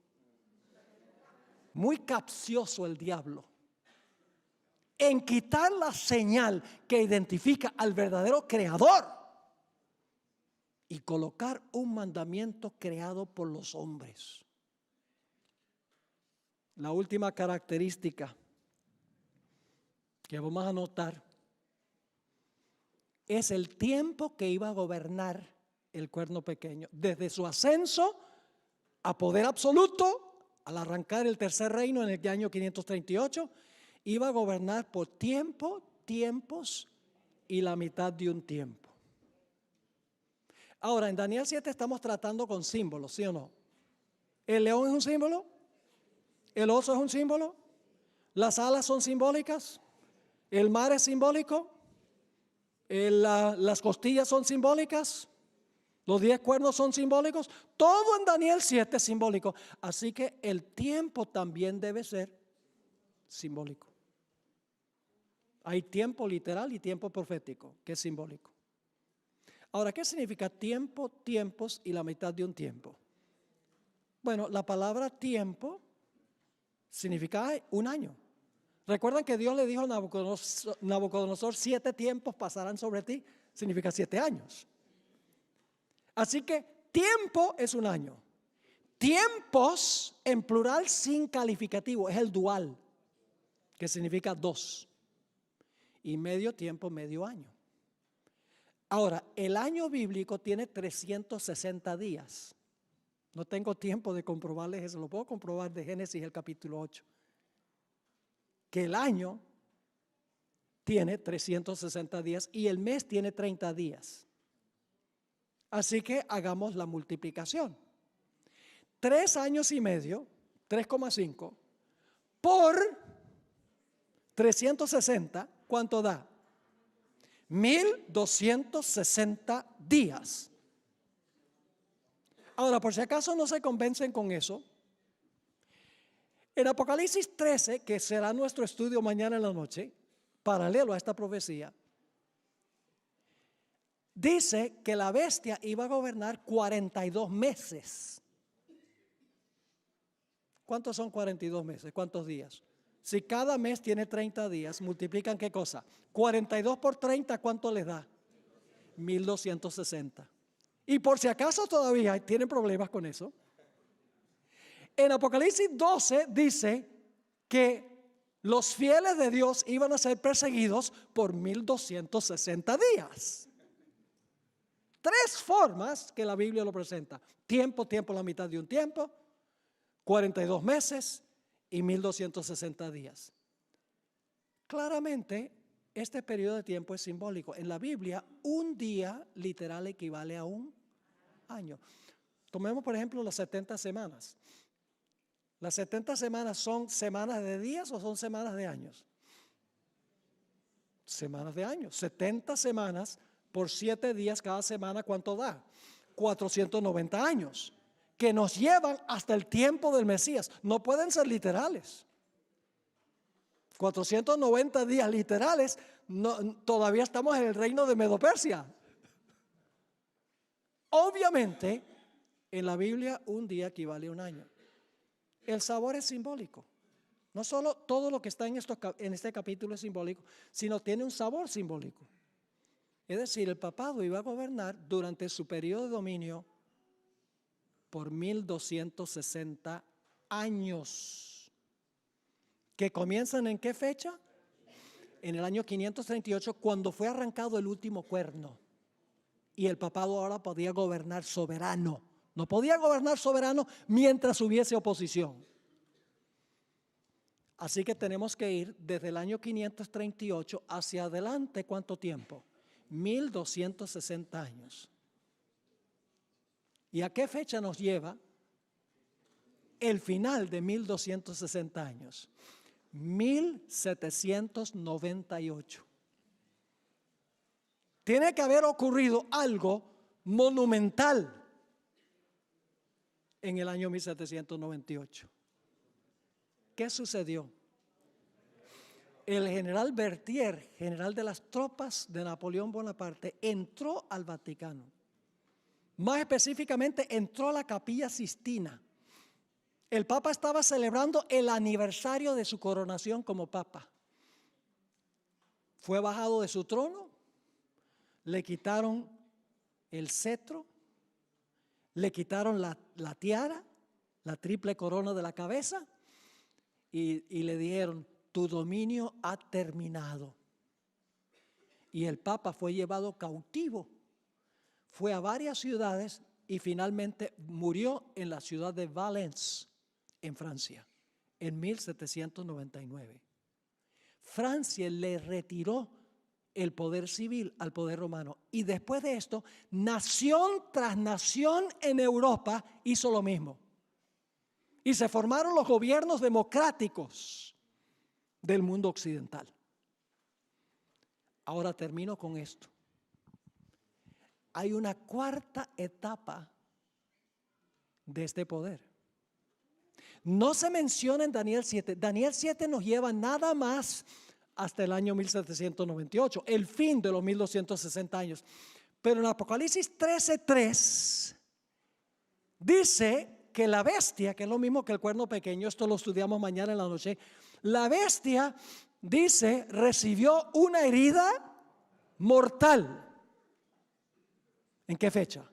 Muy capcioso el diablo en quitar la señal que identifica al verdadero creador y colocar un mandamiento creado por los hombres. La última característica que vamos a notar es el tiempo que iba a gobernar el cuerno pequeño. Desde su ascenso a poder absoluto, al arrancar el tercer reino en el año 538, iba a gobernar por tiempos y la mitad de un tiempo. Ahora, en Daniel 7 estamos tratando con símbolos, ¿sí o no? El león es un símbolo, el oso es un símbolo, las alas son simbólicas, el mar es simbólico, las costillas son simbólicas, los 10 cuernos son simbólicos, todo en Daniel 7 es simbólico. Así que el tiempo también debe ser simbólico. Hay tiempo literal y tiempo profético, que es simbólico. Ahora, ¿qué significa tiempo, tiempos y la mitad de un tiempo? Bueno, la palabra tiempo significa un año. ¿Recuerdan que Dios le dijo a Nabucodonosor 7 tiempos pasarán sobre ti? Significa 7 años. Así que tiempo es un año. Tiempos en plural sin calificativo, es el dual. que significa 2. Y medio tiempo, medio año. Ahora, el año bíblico tiene 360 días. No tengo tiempo de comprobarles eso, lo puedo comprobar de Génesis el capítulo 8. Que el año tiene 360 días y el mes tiene 30 días. Así que hagamos la multiplicación. 3 años y medio, 3,5, por 360, ¿cuánto da? 1260 días. Ahora, por si acaso no se convencen con eso, en Apocalipsis 13, que será nuestro estudio mañana en la noche, paralelo a esta profecía, dice que la bestia iba a gobernar 42 meses. ¿Cuántos son 42 meses? ¿Cuántos días? Si cada mes tiene 30 días, multiplican ¿qué cosa? 42 por 30, ¿cuánto les da? 1260. Y por si acaso todavía tienen problemas con eso, en Apocalipsis 12 dice que los fieles de Dios iban a ser perseguidos por 1260 días. 3 formas que la Biblia lo presenta: tiempo, la mitad de un tiempo, 42 meses y 1260 días. Claramente, este periodo de tiempo es simbólico. En la Biblia, un día literal equivale a un año. Tomemos, por ejemplo, las 70 semanas. ¿Las 70 semanas son semanas de días o son semanas de años? Semanas de años. 70 semanas por 7 días cada semana, ¿cuánto da? 490 años, que nos llevan hasta el tiempo del Mesías. No pueden ser literales. 490 días literales, todavía estamos en el reino de Medo-Persia. Obviamente, en la Biblia un día equivale a un año. El sabor es simbólico. No solo todo lo que está en este capítulo es simbólico, sino tiene un sabor simbólico. Es decir, el papado iba a gobernar durante su periodo de dominio por 1260 años. ¿Que comienzan en qué fecha? En el año 538, cuando fue arrancado el último cuerno. Y el papado ahora podía gobernar soberano. No podía gobernar soberano mientras hubiese oposición. Así que tenemos que ir desde el año 538 hacia adelante. ¿Cuánto tiempo? 1260 años. ¿Y a qué fecha nos lleva el final de 1260 años? 1798. Tiene que haber ocurrido algo monumental en el año 1798. ¿Qué sucedió? El general Berthier, general de las tropas de Napoleón Bonaparte, entró al Vaticano. Más específicamente, entró a la Capilla Sistina. El Papa estaba celebrando el aniversario de su coronación como Papa. Fue bajado de su trono, le quitaron el cetro, le quitaron la tiara, la triple corona de la cabeza y le dijeron: tu dominio ha terminado. Y el Papa fue llevado cautivo, fue a varias ciudades y finalmente murió en la ciudad de Valence, en Francia, en 1799. Francia le retiró el poder civil al poder romano. Y después de esto, nación tras nación en Europa hizo lo mismo. Y se formaron los gobiernos democráticos del mundo occidental. Ahora termino con esto. Hay una cuarta etapa de este poder. No se menciona en Daniel 7. Daniel 7 nos lleva nada más hasta el año 1798, el fin de los 1260 años. Pero en Apocalipsis 13:3 dice que la bestia, que es lo mismo que el cuerno pequeño, esto lo estudiamos mañana en la noche, la bestia, dice, recibió una herida mortal. ¿En qué fecha?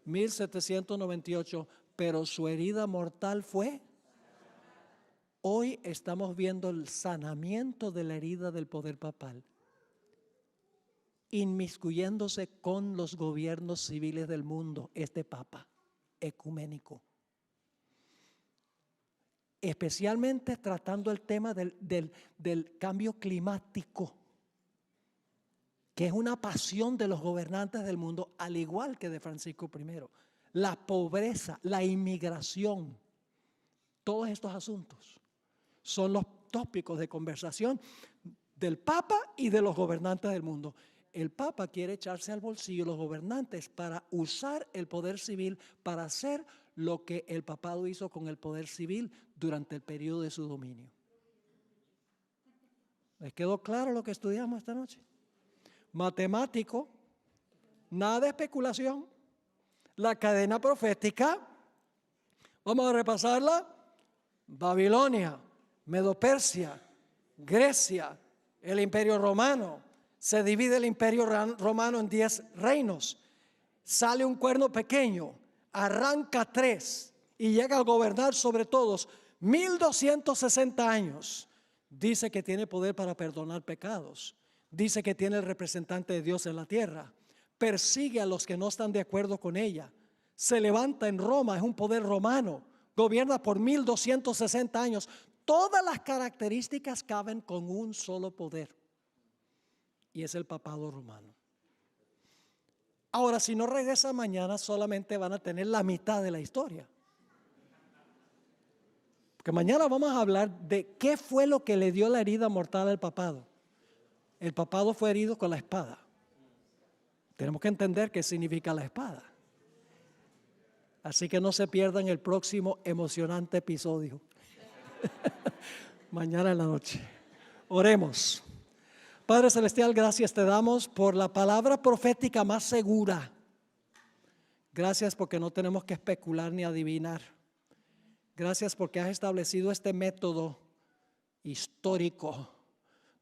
1798, pero su herida mortal fue Hoy estamos viendo el sanamiento de la herida del poder papal, inmiscuyéndose con los gobiernos civiles del mundo, este papa ecuménico. Especialmente tratando el tema del cambio climático, que es una pasión de los gobernantes del mundo, al igual que de Francisco I. La pobreza, la inmigración, todos estos asuntos son los tópicos de conversación del Papa y de los gobernantes del mundo. El Papa quiere echarse al bolsillo los gobernantes para usar el poder civil para hacer lo que el papado hizo con el poder civil durante el periodo de su dominio. ¿Les quedó claro lo que estudiamos esta noche? Matemático, nada de especulación. La cadena profética, vamos a repasarla: Babilonia, Medo-Persia, Grecia, el Imperio Romano. Se divide el Imperio Romano en 10 reinos. Sale un cuerno pequeño, arranca 3 y llega a gobernar sobre todos 1260 años. Dice que tiene poder para perdonar pecados. Dice que tiene el representante de Dios en la tierra. Persigue a los que no están de acuerdo con ella. Se levanta en Roma, es un poder romano. Gobierna por 1260 años. Todas las características caben con un solo poder, y es el papado romano. Ahora, si no regresa mañana, solamente van a tener la mitad de la historia. Porque mañana vamos a hablar de qué fue lo que le dio la herida mortal al papado. El papado fue herido con la espada. Tenemos que entender qué significa la espada. Así que no se pierdan el próximo emocionante episodio. Mañana en la noche. Oremos. Padre Celestial, gracias te damos por la palabra profética más segura. Gracias porque no tenemos que especular ni adivinar. Gracias porque has establecido este método histórico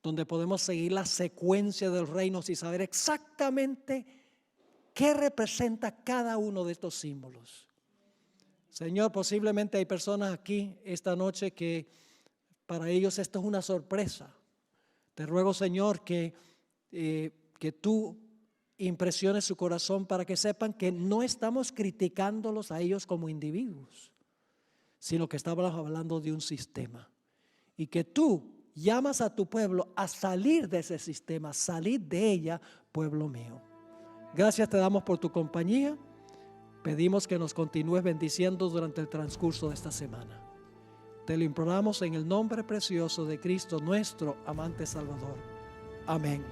donde podemos seguir la secuencia de los reinos y saber exactamente qué representa cada uno de estos símbolos. Señor, posiblemente hay personas aquí esta noche que para ellos esto es una sorpresa. Te ruego, Señor, que tú impresiones su corazón para que sepan que no estamos criticándolos a ellos como individuos, sino que estamos hablando de un sistema. Y que tú llamas a tu pueblo a salir de ese sistema, salir de ella, pueblo mío. Gracias te damos por tu compañía. Pedimos que nos continúes bendiciendo durante el transcurso de esta semana. Te lo imploramos en el nombre precioso de Cristo, nuestro amante Salvador. Amén.